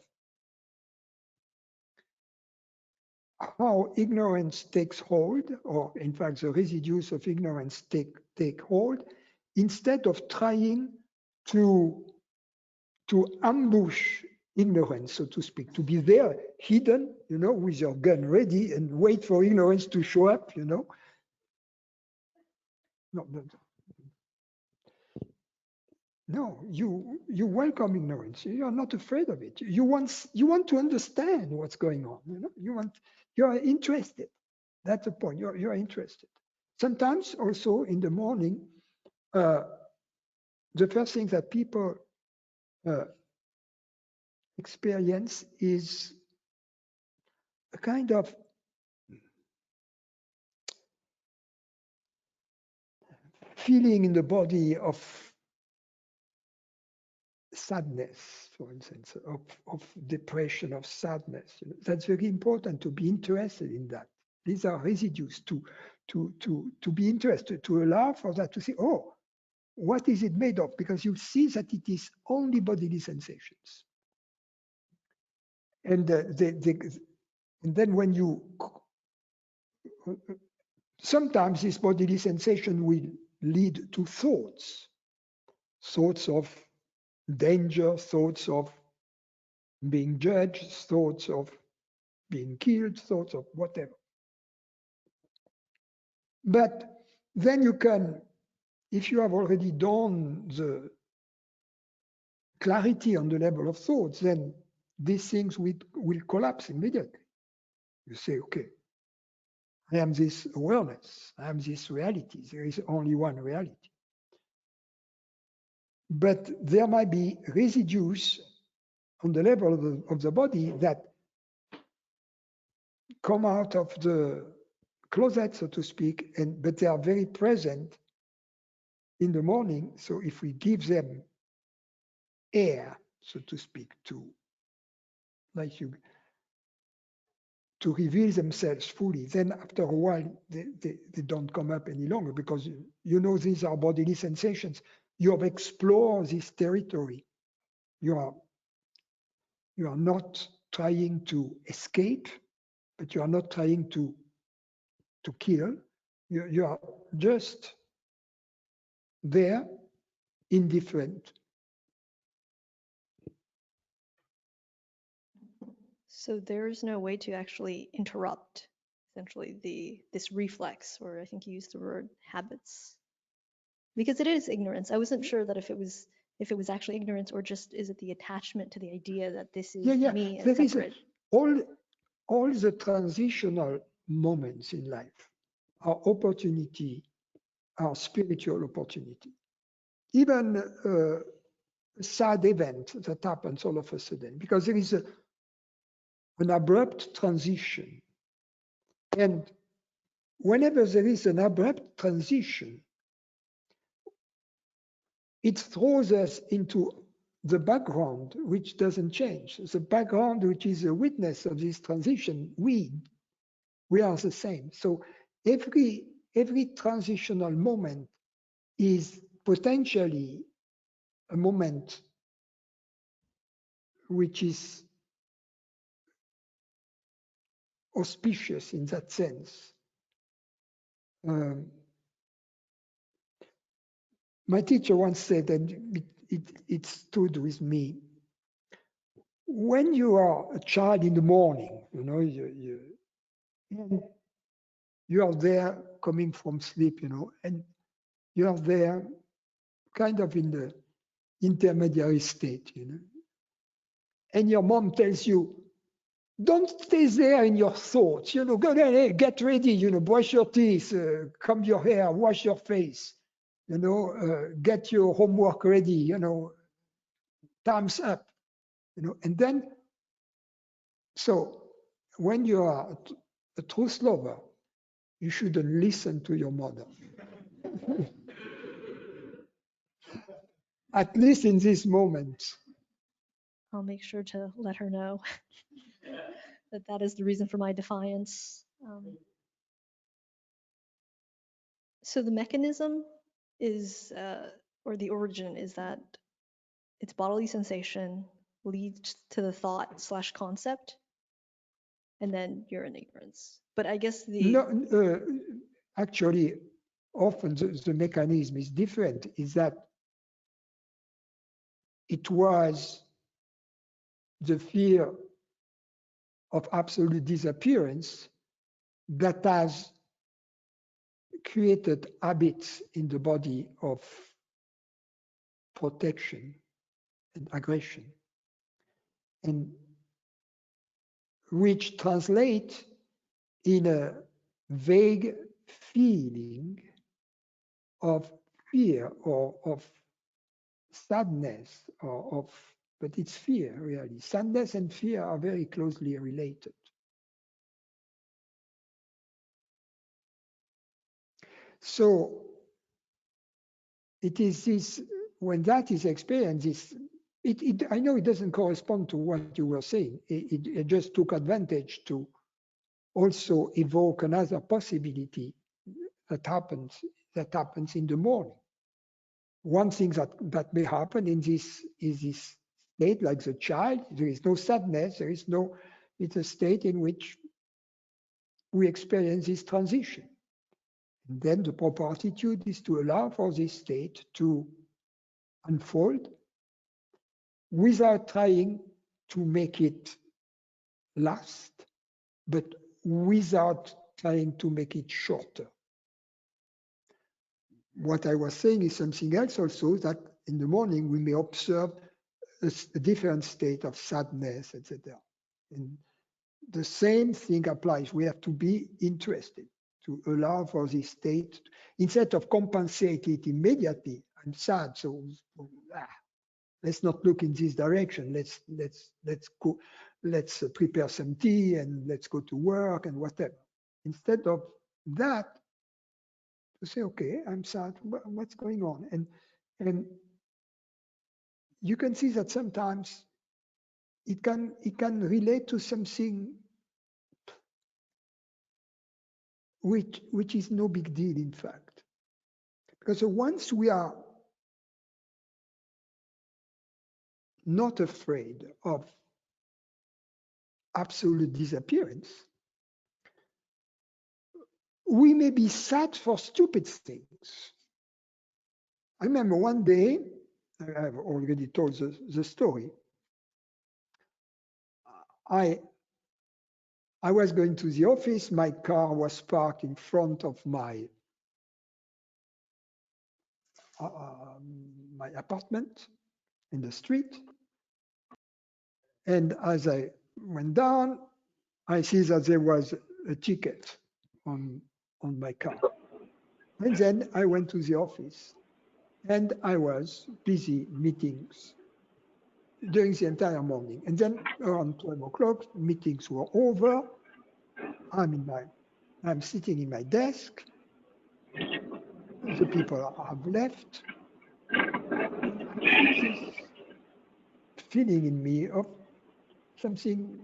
how ignorance takes hold, or in fact, the residues of ignorance take hold, instead of trying to ambush ignorance, so to speak, to be there hidden, with your gun ready and wait for ignorance to show up, No, no, you welcome ignorance. You are not afraid of it. You want to understand what's going on. You are interested. That's the point. You are interested. Sometimes also in the morning, the first thing that people experience is a kind of feeling in the body of sadness, for instance, of depression, of sadness. That's very important to be interested in that. These are residues to be interested, to allow for that, to say, oh, what is it made of? Because you see that it is only bodily sensations. And then when you, sometimes this bodily sensation will lead to thoughts of danger, thoughts of being judged, thoughts of being killed, thoughts of whatever. But then you can, if you have already done the clarity on the level of thoughts, then these things will collapse immediately. You say, okay, I am this awareness, I am this reality. There is only one reality. But there might be residues on the level of the body that come out of the closet, so to speak, but they are very present in the morning. So if we give them air, so to speak, like to reveal themselves fully. Then after a while, they don't come up any longer because you know these are bodily sensations. You have explored this territory. You are not trying to escape, but you are not trying to kill. You are just there, indifferent. So there's no way to actually interrupt essentially this reflex, or I think you used the word habits, because it is ignorance. I wasn't sure that if it was actually ignorance or just is it the attachment to the idea that this is Yeah. me and There is separate. all the transitional moments in life are opportunity, are spiritual opportunity. Even a sad event that happens all of a sudden, because there is an abrupt transition. And whenever there is an abrupt transition, it throws us into the background, which doesn't change. The background, which is a witness of this transition, we are the same. So every transitional moment is potentially a moment which is auspicious in that sense. My teacher once said, and it stood with me, when you are a child in the morning, you know, you are there coming from sleep, you know, and you are there kind of in the intermediary state, you know, and your mom tells you, don't stay there in your thoughts, you know, go there, hey, get ready, you know, brush your teeth, comb your hair, wash your face, you know, get your homework ready, you know, time's up, you know, and then, so when you are a truth lover, you shouldn't listen to your mother. At least in this moment. I'll make sure to let her know that is the reason for my defiance. So the mechanism is, or the origin is that it's bodily sensation leads to the thought / concept, and then you're in ignorance. But I guess No, actually, often the mechanism is different, is that it was the fear of absolute disappearance that has created habits in the body of protection and aggression, and which translate in a vague feeling of fear or of sadness or of, but it's fear really. Sadness and fear are very closely related. So it is this, when that is experienced, I know it doesn't correspond to what you were saying. It just took advantage to also evoke another possibility that happens in the morning. One thing that may happen in this is this state, like the child, there is no sadness, it's a state in which we experience this transition. And then the proper attitude is to allow for this state to unfold without trying to make it last, but without trying to make it shorter. What I was saying is something else also, that in the morning we may observe a different state of sadness, etc. And the same thing applies. We have to be interested to allow for this state instead of compensate it immediately. I'm sad, so let's not look in this direction. Let's go. Let's prepare some tea and let's go to work and whatever. Instead of that, to say, okay, I'm sad. What's going on? And you can see that sometimes it can relate to something which is no big deal, in fact. Because once we are not afraid of absolute disappearance, we may be sad for stupid things. I remember one day, I've already told the story. I was going to the office. My car was parked in front of my apartment in the street. And as I went down, I see that there was a ticket on my car. And then I went to the office and I was busy meetings during the entire morning. And then around 12 o'clock, meetings were over. I'm sitting in my desk. The people have left. This feeling in me of something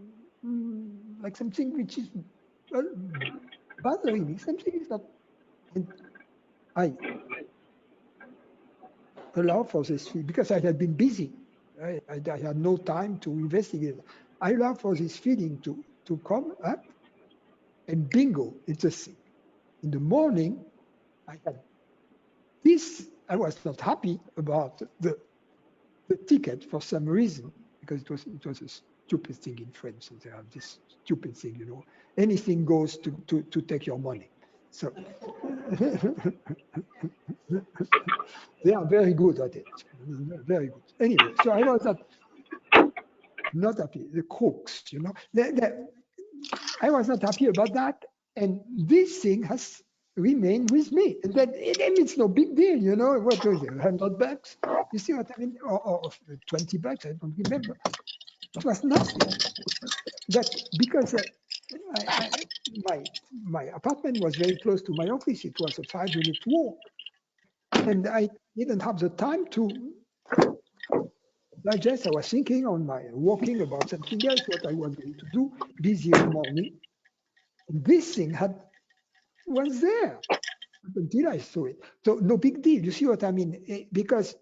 like something which is bothering me. Something is not. And I allow for this feeling because I had been busy. I had no time to investigate. I allow for this feeling to come up, and bingo, it's a thing. In the morning, I had this. I was not happy about the ticket for some reason because it was a stupid thing in France. They have this stupid thing, you know. Anything goes to take your money. So they are very good at it. Very good. Anyway, so I was not happy. The crooks, you know. I was not happy about that. And this thing has remained with me. And then it's no big deal, you know. What was it, $100? You see what I mean? Or $20, I don't remember. It was nothing. But because my apartment was very close to my office, it was a 5-minute walk. And I didn't have the time to digest. I was thinking walking about something else, what I was going to do, busy all morning. And this thing was there until I saw it. So no big deal. You see what I mean? Because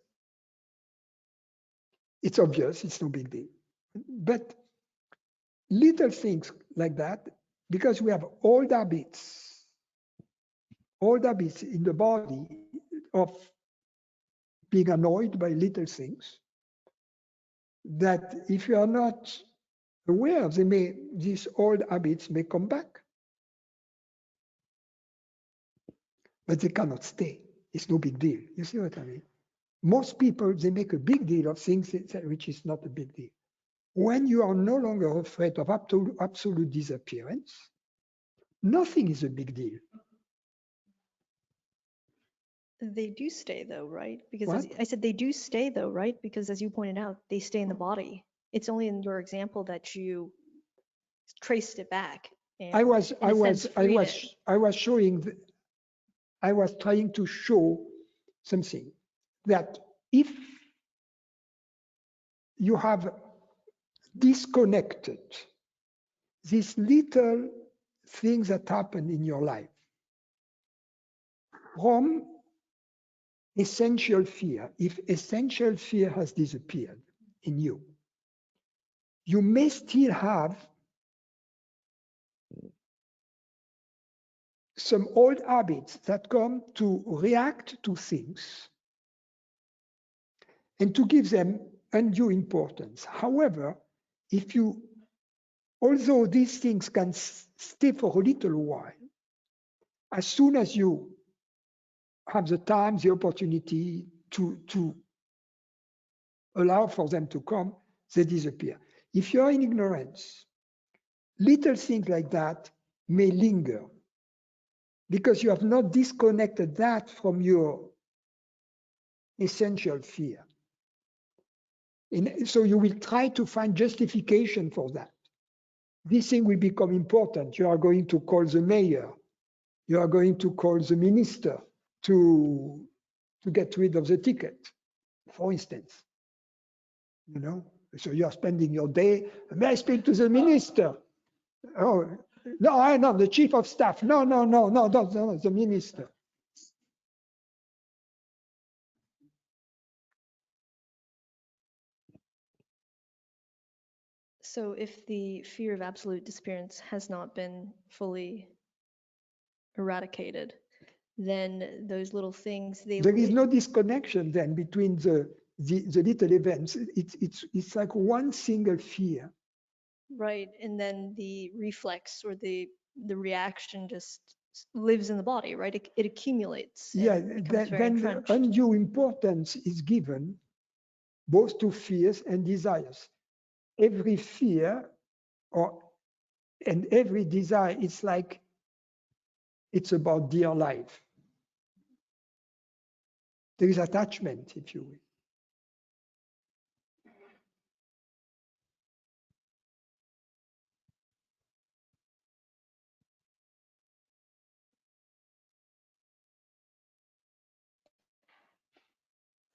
it's obvious, it's no big deal. But little things like that, because we have old habits in the body of being annoyed by little things, that if you are not aware, these old habits may come back. But they cannot stay. It's no big deal. You see what I mean? Most people, they make a big deal of things which is not a big deal. When you are no longer afraid of absolute disappearance, nothing is a big deal. They do stay though, right? Because What? I said they do stay though, right? Because as you pointed out, they stay in the body. It's only in your example that you traced it back. And I was showing, I was trying to show something that if you have disconnected these little things that happen in your life from essential fear, if essential fear has disappeared in you, you may still have some old habits that come to react to things and to give them undue importance. However, although these things can stay for a little while, as soon as you have the time, the opportunity to allow for them to come, they disappear. If you're in ignorance, little things like that may linger because you have not disconnected that from your essential fear. So you will try to find justification for that. This thing will become important. You are going to call the mayor. You are going to call the minister to get rid of the ticket, for instance. You know, so you are spending your day. May I speak to the minister? Oh, No, I know the chief of staff. No, the minister. So if the fear of absolute disappearance has not been fully eradicated, then those little things, There is no disconnection then between the little events. It's like one single fear. right, and then the reflex or the reaction just lives in the body, right? It accumulates. And Yeah, becomes very then entrenched. undue importance is given both to fears and desires. Every fear and every desire, it's like it's about dear life. There is attachment, if you will.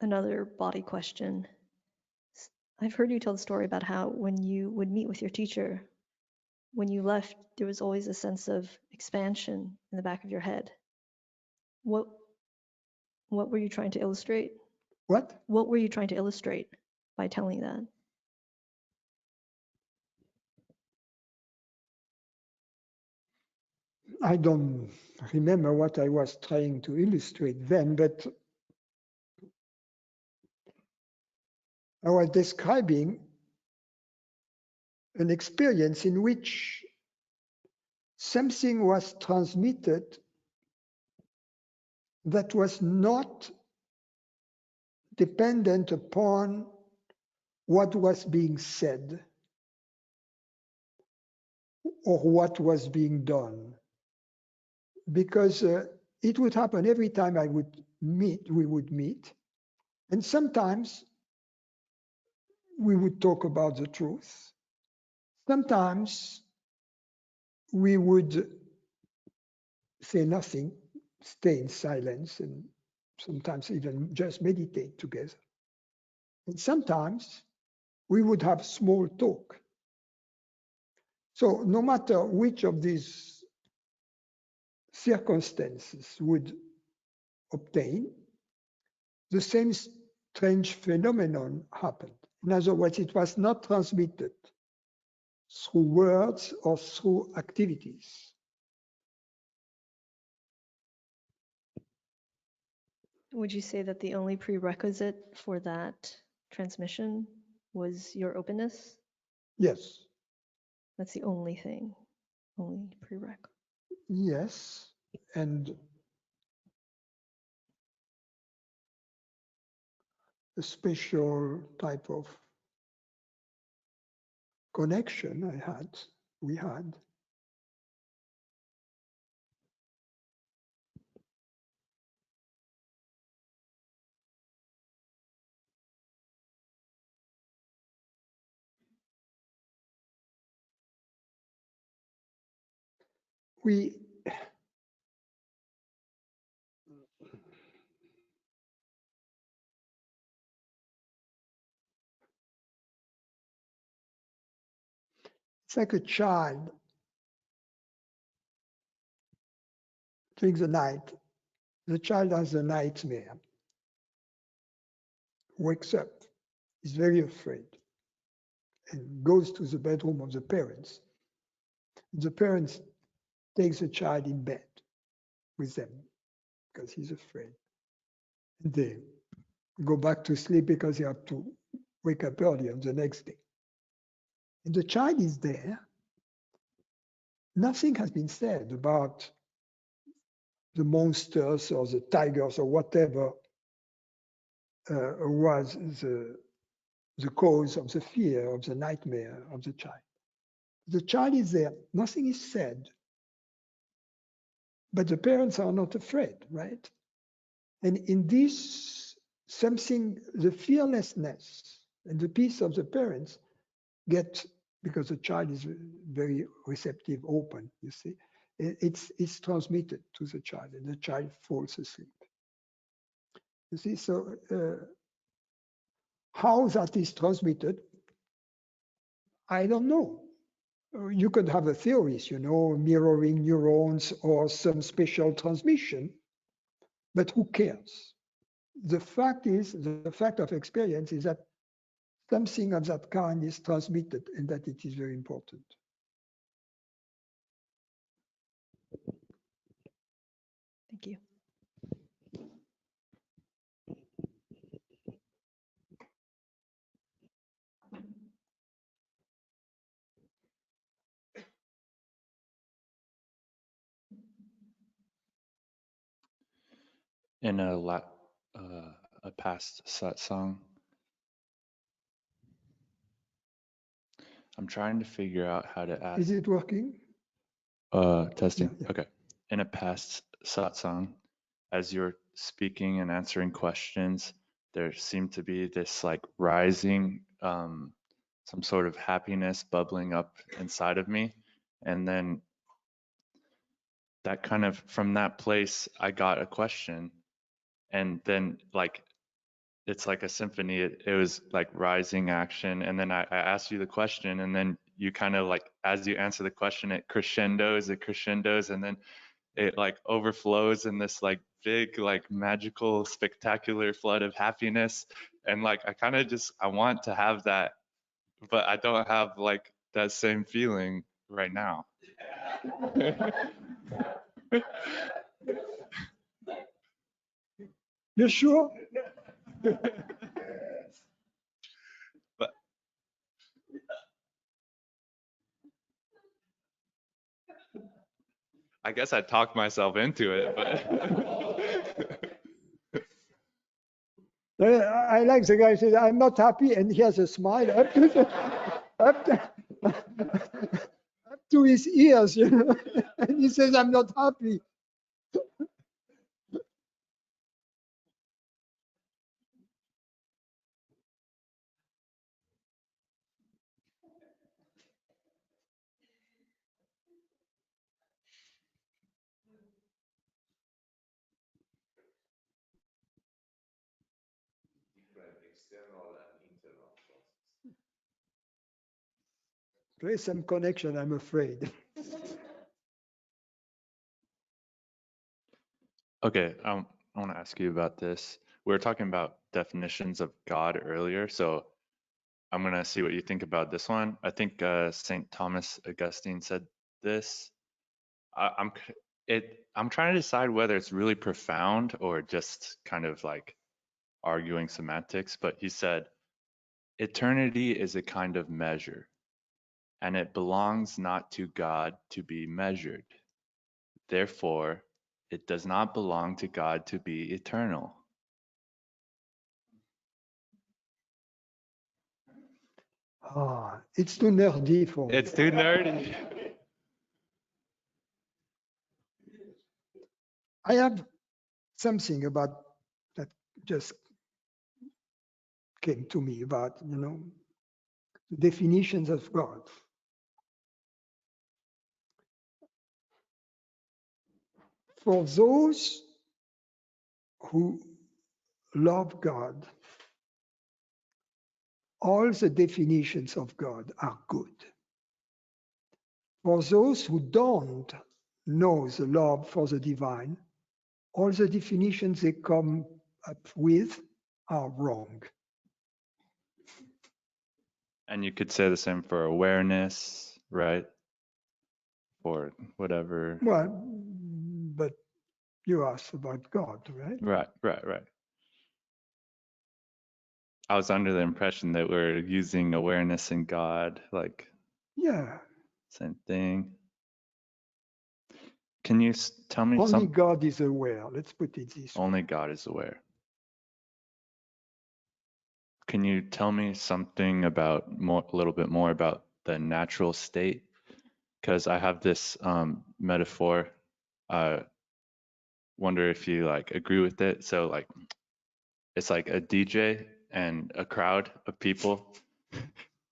Another body question. I've heard you tell the story about how when you would meet with your teacher, when you left, there was always a sense of expansion in the back of your head. What were you trying to illustrate? What? What were you trying to illustrate by telling that? I don't remember what I was trying to illustrate then, but I was describing an experience in which something was transmitted that was not dependent upon what was being said or what was being done. Because it would happen every time we would meet. And sometimes we would talk about the truth. Sometimes we would say nothing, stay in silence, and sometimes even just meditate together. And sometimes we would have small talk. So no matter which of these circumstances would obtain, the same strange phenomenon happened. In other words, it was not transmitted through words or through activities. Would you say that the only prerequisite for that transmission was your openness? Yes, That's the only thing, only prereq. yes. And a special type of connection we had. We It's like a child during the night. The child has a nightmare, wakes up, is very afraid, and goes to the bedroom of the parents. The parents takes the child in bed with them because he's afraid. And they go back to sleep because they have to wake up early on the next day. And the child is there. Nothing has been said about the monsters or the tigers or whatever was the cause of the fear, of the nightmare of the child. The child is there, nothing is said, but the parents are not afraid, right? And in this, something, the fearlessness and the peace of the parents get, because the child is very receptive, open, you see, it's transmitted to the child and the child falls asleep. You see, so how that is transmitted, I don't know. You could have a theories, mirroring neurons or some special transmission, but who cares? The fact of experience is that something of that kind is transmitted and that it is very important. Thank you. In a past satsang, I'm trying to figure out how to ask. Is it working? Testing. Yeah, yeah. Okay. In a past satsang, as you're speaking and answering questions, there seemed to be this like rising, some sort of happiness bubbling up inside of me. And then that kind of, from that place, I got a question. And then like, it's like a symphony. It was like rising action. And then I asked you the question, and then you kind of like, as you answer the question, it crescendos, and then it like overflows in this like big, like magical, spectacular flood of happiness. And like, I kind of just, I want to have that, but I don't have like that same feeling right now. You sure? But I guess I talked myself into it, but I like the guy who says, I'm not happy, and he has a smile up to, up to, up to his ears, and he says, I'm not happy. There is some connection, I'm afraid. okay. I want to ask you about this. We were talking about definitions of God earlier, so I'm gonna see what you think about this one. I think St. Thomas Augustine said this. I'm I'm trying to decide whether it's really profound or just kind of like arguing semantics, but he said, eternity is a kind of measure, and it belongs not to God to be measured. Therefore, it does not belong to God to be eternal. It's too nerdy for me. It's too nerdy. I have something about that just came to me about, definitions of God. For those who love God, all the definitions of God are good. For those who don't know the love for the divine, all the definitions they come up with are wrong. And you could say the same for awareness, right? Or whatever. Well, but you asked about God, right? Right. I was under the impression that we're using awareness and God, like Yeah. same thing. Can you tell me Only something? God is aware. Let's put it this way. Only God is aware. Can you tell me something about a little bit more about the natural state? Because I have this metaphor. Wonder if you like agree with it. So like, it's like a DJ and a crowd of people.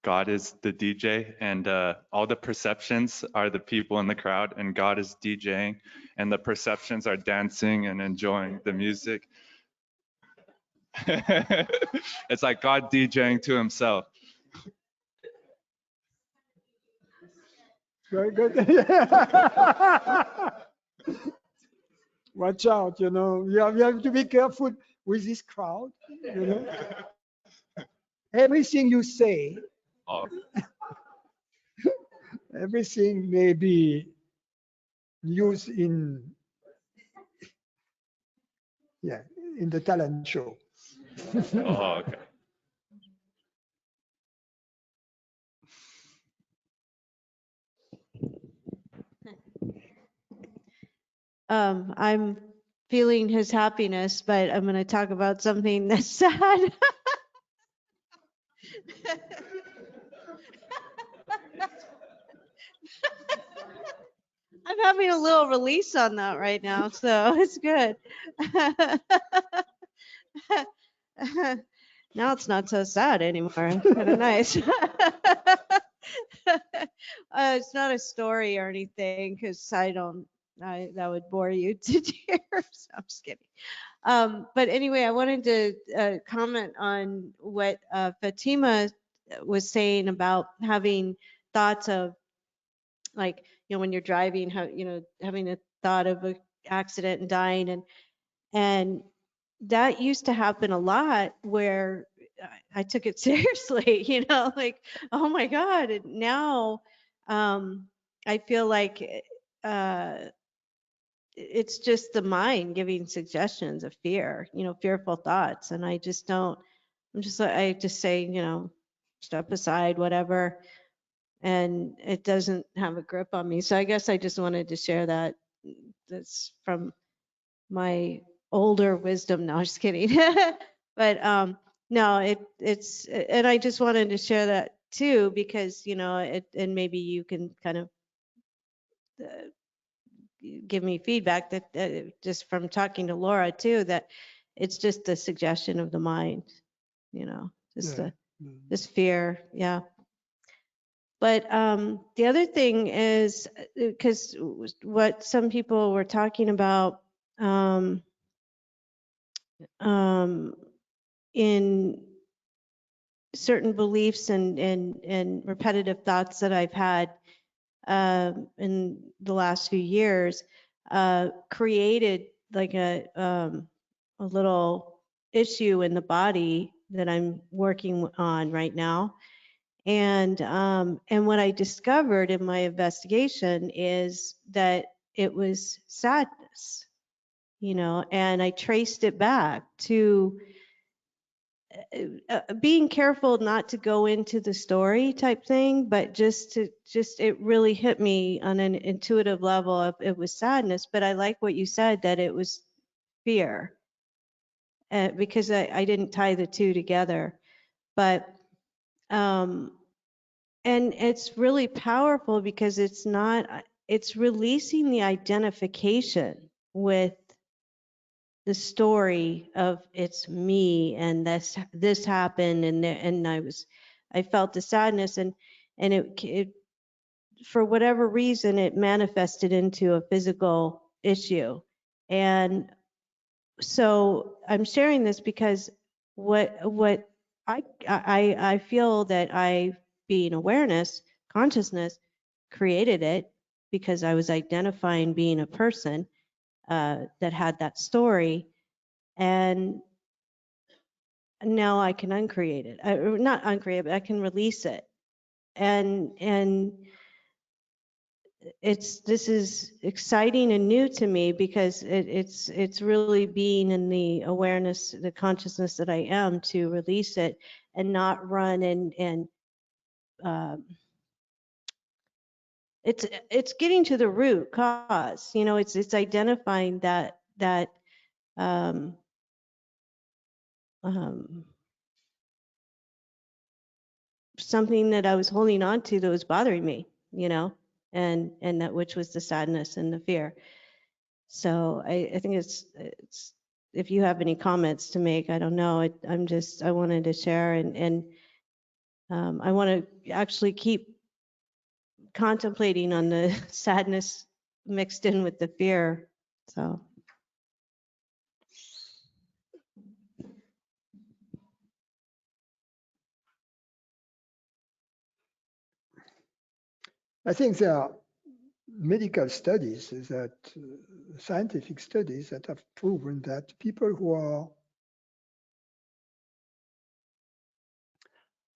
God is the DJ, and all the perceptions are the people in the crowd, and God is DJing, and the perceptions are dancing and enjoying the music. It's like God DJing to himself. Very good. Watch out, you have to be careful with this crowd, Everything you say, Oh, everything may be used in the talent show. oh, okay. I'm feeling his happiness, but I'm going to talk about something that's sad. I'm having a little release on that right now, so it's good. Now it's not so sad anymore. It's kind of nice. It's not a story or anything because that would bore you to tears. I'm just kidding. But anyway, I wanted to comment on what Fatima was saying about having thoughts of, like, when you're driving, having a thought of an accident and dying, and that used to happen a lot where I took it seriously, like, oh my God. And now I feel like uh, it's just the mind giving suggestions of fear, fearful thoughts. And I just don't, I just say, step aside, whatever. And it doesn't have a grip on me. So I guess I just wanted to share that. That's from my older wisdom. No, just kidding. But no, it's, and I just wanted to share that too, because, and maybe you can kind of uh, give me feedback that just from talking to Laura too, that it's just a suggestion of the mind, just Yeah. this fear. Yeah. But the other thing is, because what some people were talking about in certain beliefs and repetitive thoughts that I've had in the last few years, created like a little issue in the body that I'm working on right now. And what I discovered in my investigation is that it was sadness, and I traced it back to being careful not to go into the story type thing, but it really hit me on an intuitive level of it was sadness. But I like what you said, that it was fear, because I didn't tie the two together. But and it's really powerful because it's releasing the identification with the story of it's me and this happened, and I felt the sadness, and it for whatever reason it manifested into a physical issue. And so I'm sharing this because what I feel that I, being awareness, consciousness, created it because I was identifying being a person that had that story, and now I can uncreate it. Not uncreate it, but I can release it. And this is exciting and new to me because it's really being in the awareness, the consciousness that I am, to release it and not run and um, it's getting to the root cause. It's identifying that um, um, something that I was holding on to that was bothering me, and that, which was the sadness and the fear. So I think it's if you have any comments to make, I don't know. I wanted to share, and I want to actually keep contemplating on the sadness mixed in with the fear. So. I think there are medical studies that, scientific studies that have proven that people who are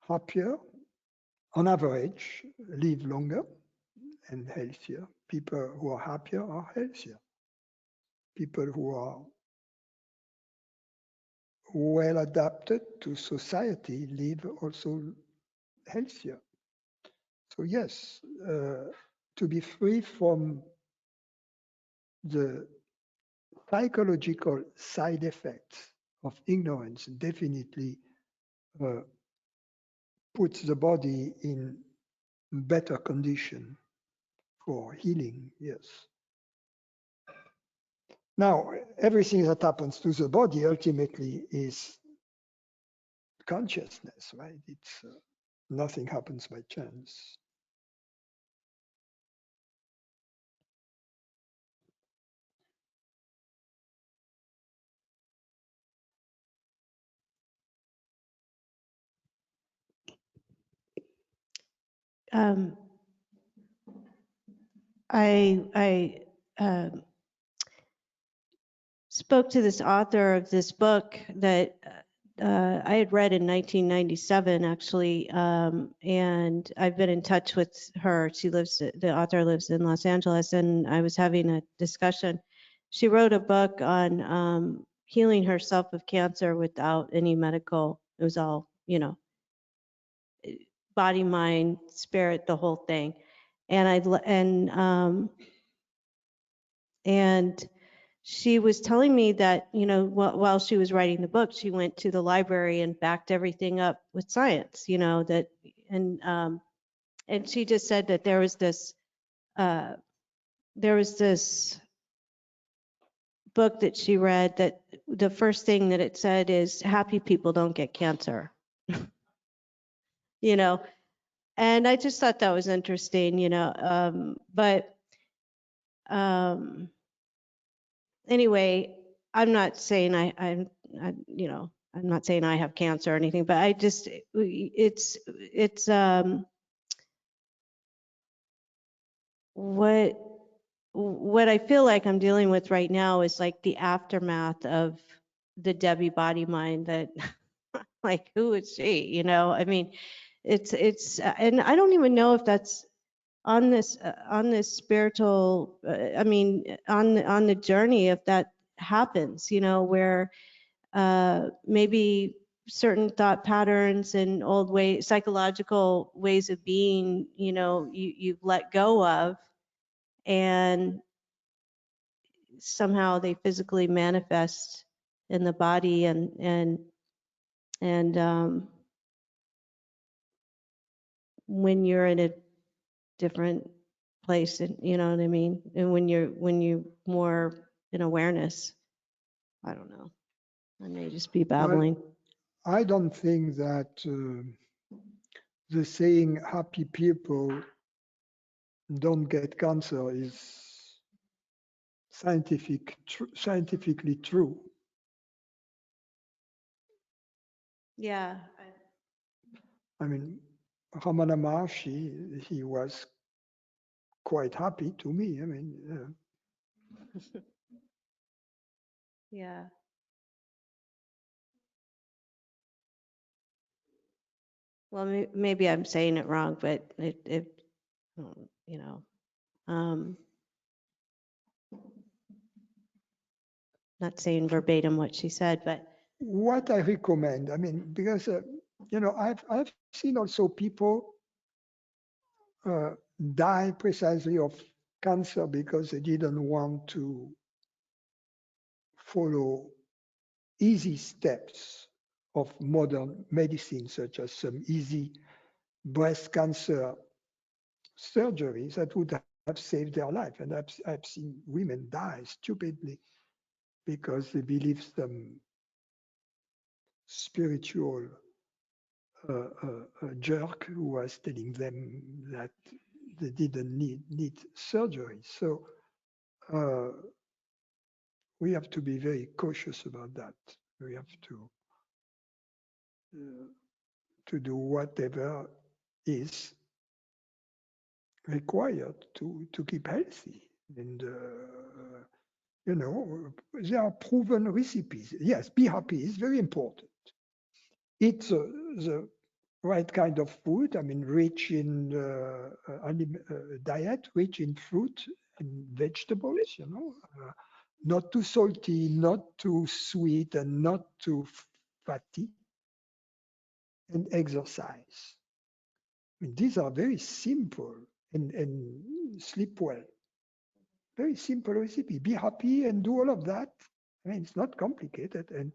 happier, on average, live longer and healthier. People who are happier are healthier. People who are well adapted to society live also healthier. So yes, to be free from the psychological side effects of ignorance definitely puts the body in better condition for healing, yes. Now, everything that happens to the body ultimately is consciousness, right? It's nothing happens by chance. Um, I spoke to this author of this book that I had read in 1997, actually, and I've been in touch with her. The author lives in Los Angeles, and I was having a discussion. She wrote a book on healing herself of cancer without any medical. It was all, body, mind, spirit, the whole thing. And she was telling me that, while she was writing the book, she went to the library and backed everything up with science, and she just said that there was this book that she read that the first thing that it said is happy people don't get cancer, you know, and I just thought that was interesting, but anyway, I'm not saying I'm not saying I have cancer or anything, but it's what I feel like I'm dealing with right now is like the aftermath of the Debbie body mind that like, who is she? I mean, and I don't even know if that's on this spiritual, I mean, on the journey, if that happens, where maybe certain thought patterns and old psychological ways of being, you've let go of, and somehow they physically manifest in the body, and when you're in a different place, and you know what I mean, and when you're more in awareness. I don't know. I may just be babbling. Well, I don't think that the saying happy people don't get cancer is scientifically true. Yeah. I mean, Ramana Maharshi, he was quite happy to me. I mean, Yeah. Well, maybe I'm saying it wrong, but you know, not saying verbatim what she said, but what I recommend, I mean, because I've seen also people die precisely of cancer because they didn't want to follow easy steps of modern medicine, such as some easy breast cancer surgeries that would have saved their life. And I've seen women die stupidly because they believe some spiritual jerk who was telling them that they didn't need surgery. So we have to be very cautious about that. We have to do whatever is required to keep healthy. And, there are proven recipes. Yes, be happy is very important. Eat the right kind of food, I mean, rich in diet, rich in fruit and vegetables, not too salty, not too sweet, and not too fatty, and exercise. I mean, these are very simple and sleep well. Very simple recipe. Be happy and do all of that. I mean, it's not complicated. And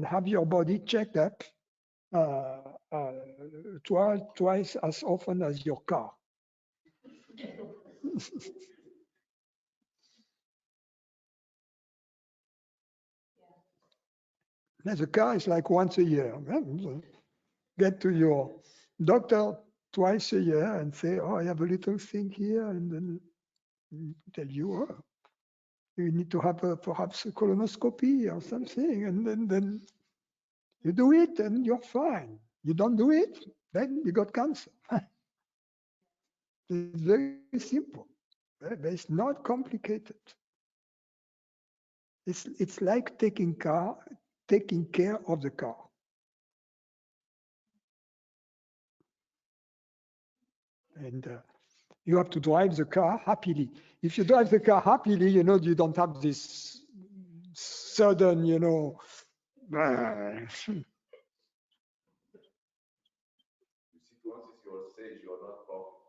have your body checked up twice as often as your car. The car is like once a year. Get to your doctor twice a year and say, oh, I have a little thing here, and then tell you, oh, you need to have perhaps a colonoscopy or something, and then you do it and you're fine. You don't do it, then you got cancer. It's very simple. It's not complicated. It's like taking care of the car. And you have to drive the car happily. If you drive the car happily, you don't have this sudden, Once it's your stage, you are not talking.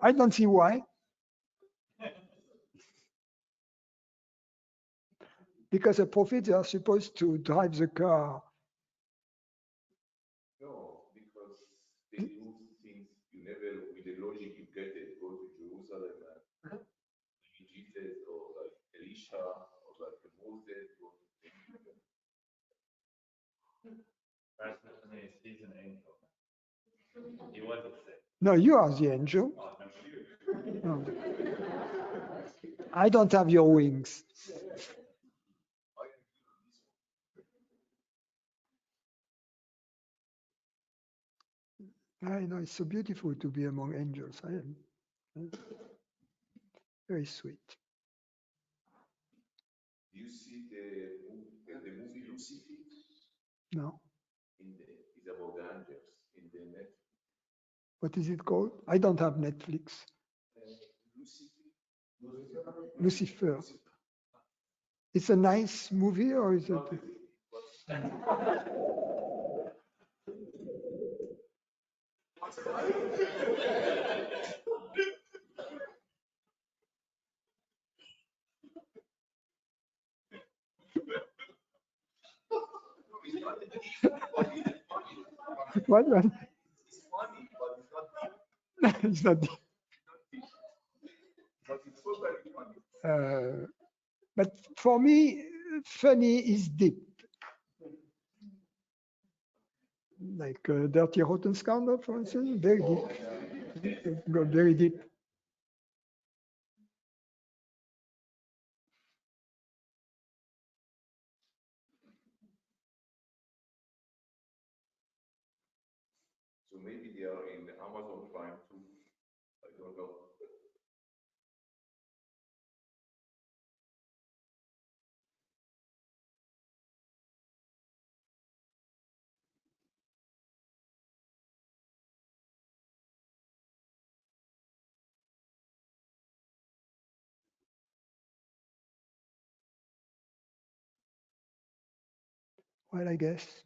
I don't see why. Because the prophets are supposed to drive the car. No, because they do things you never, with the logic you get it, go to Jerusalem and like Jesus or like Elisha or like Moses. He's an angel. He wasn't sick. No, you are the angel. No. I don't have your wings. I know it's so beautiful to be among angels. I am very sweet. You see the movie Lucifer? No. It's about the angels in the net. What is it called? I don't have Netflix. Lucifer. It's a nice movie, or is it? What? It's not. But for me, funny is deep. Like Dirty Rotten Scoundrel, for instance, very deep. Go very deep. So maybe they are in Amazon Prime too. I don't know. Well, I guess.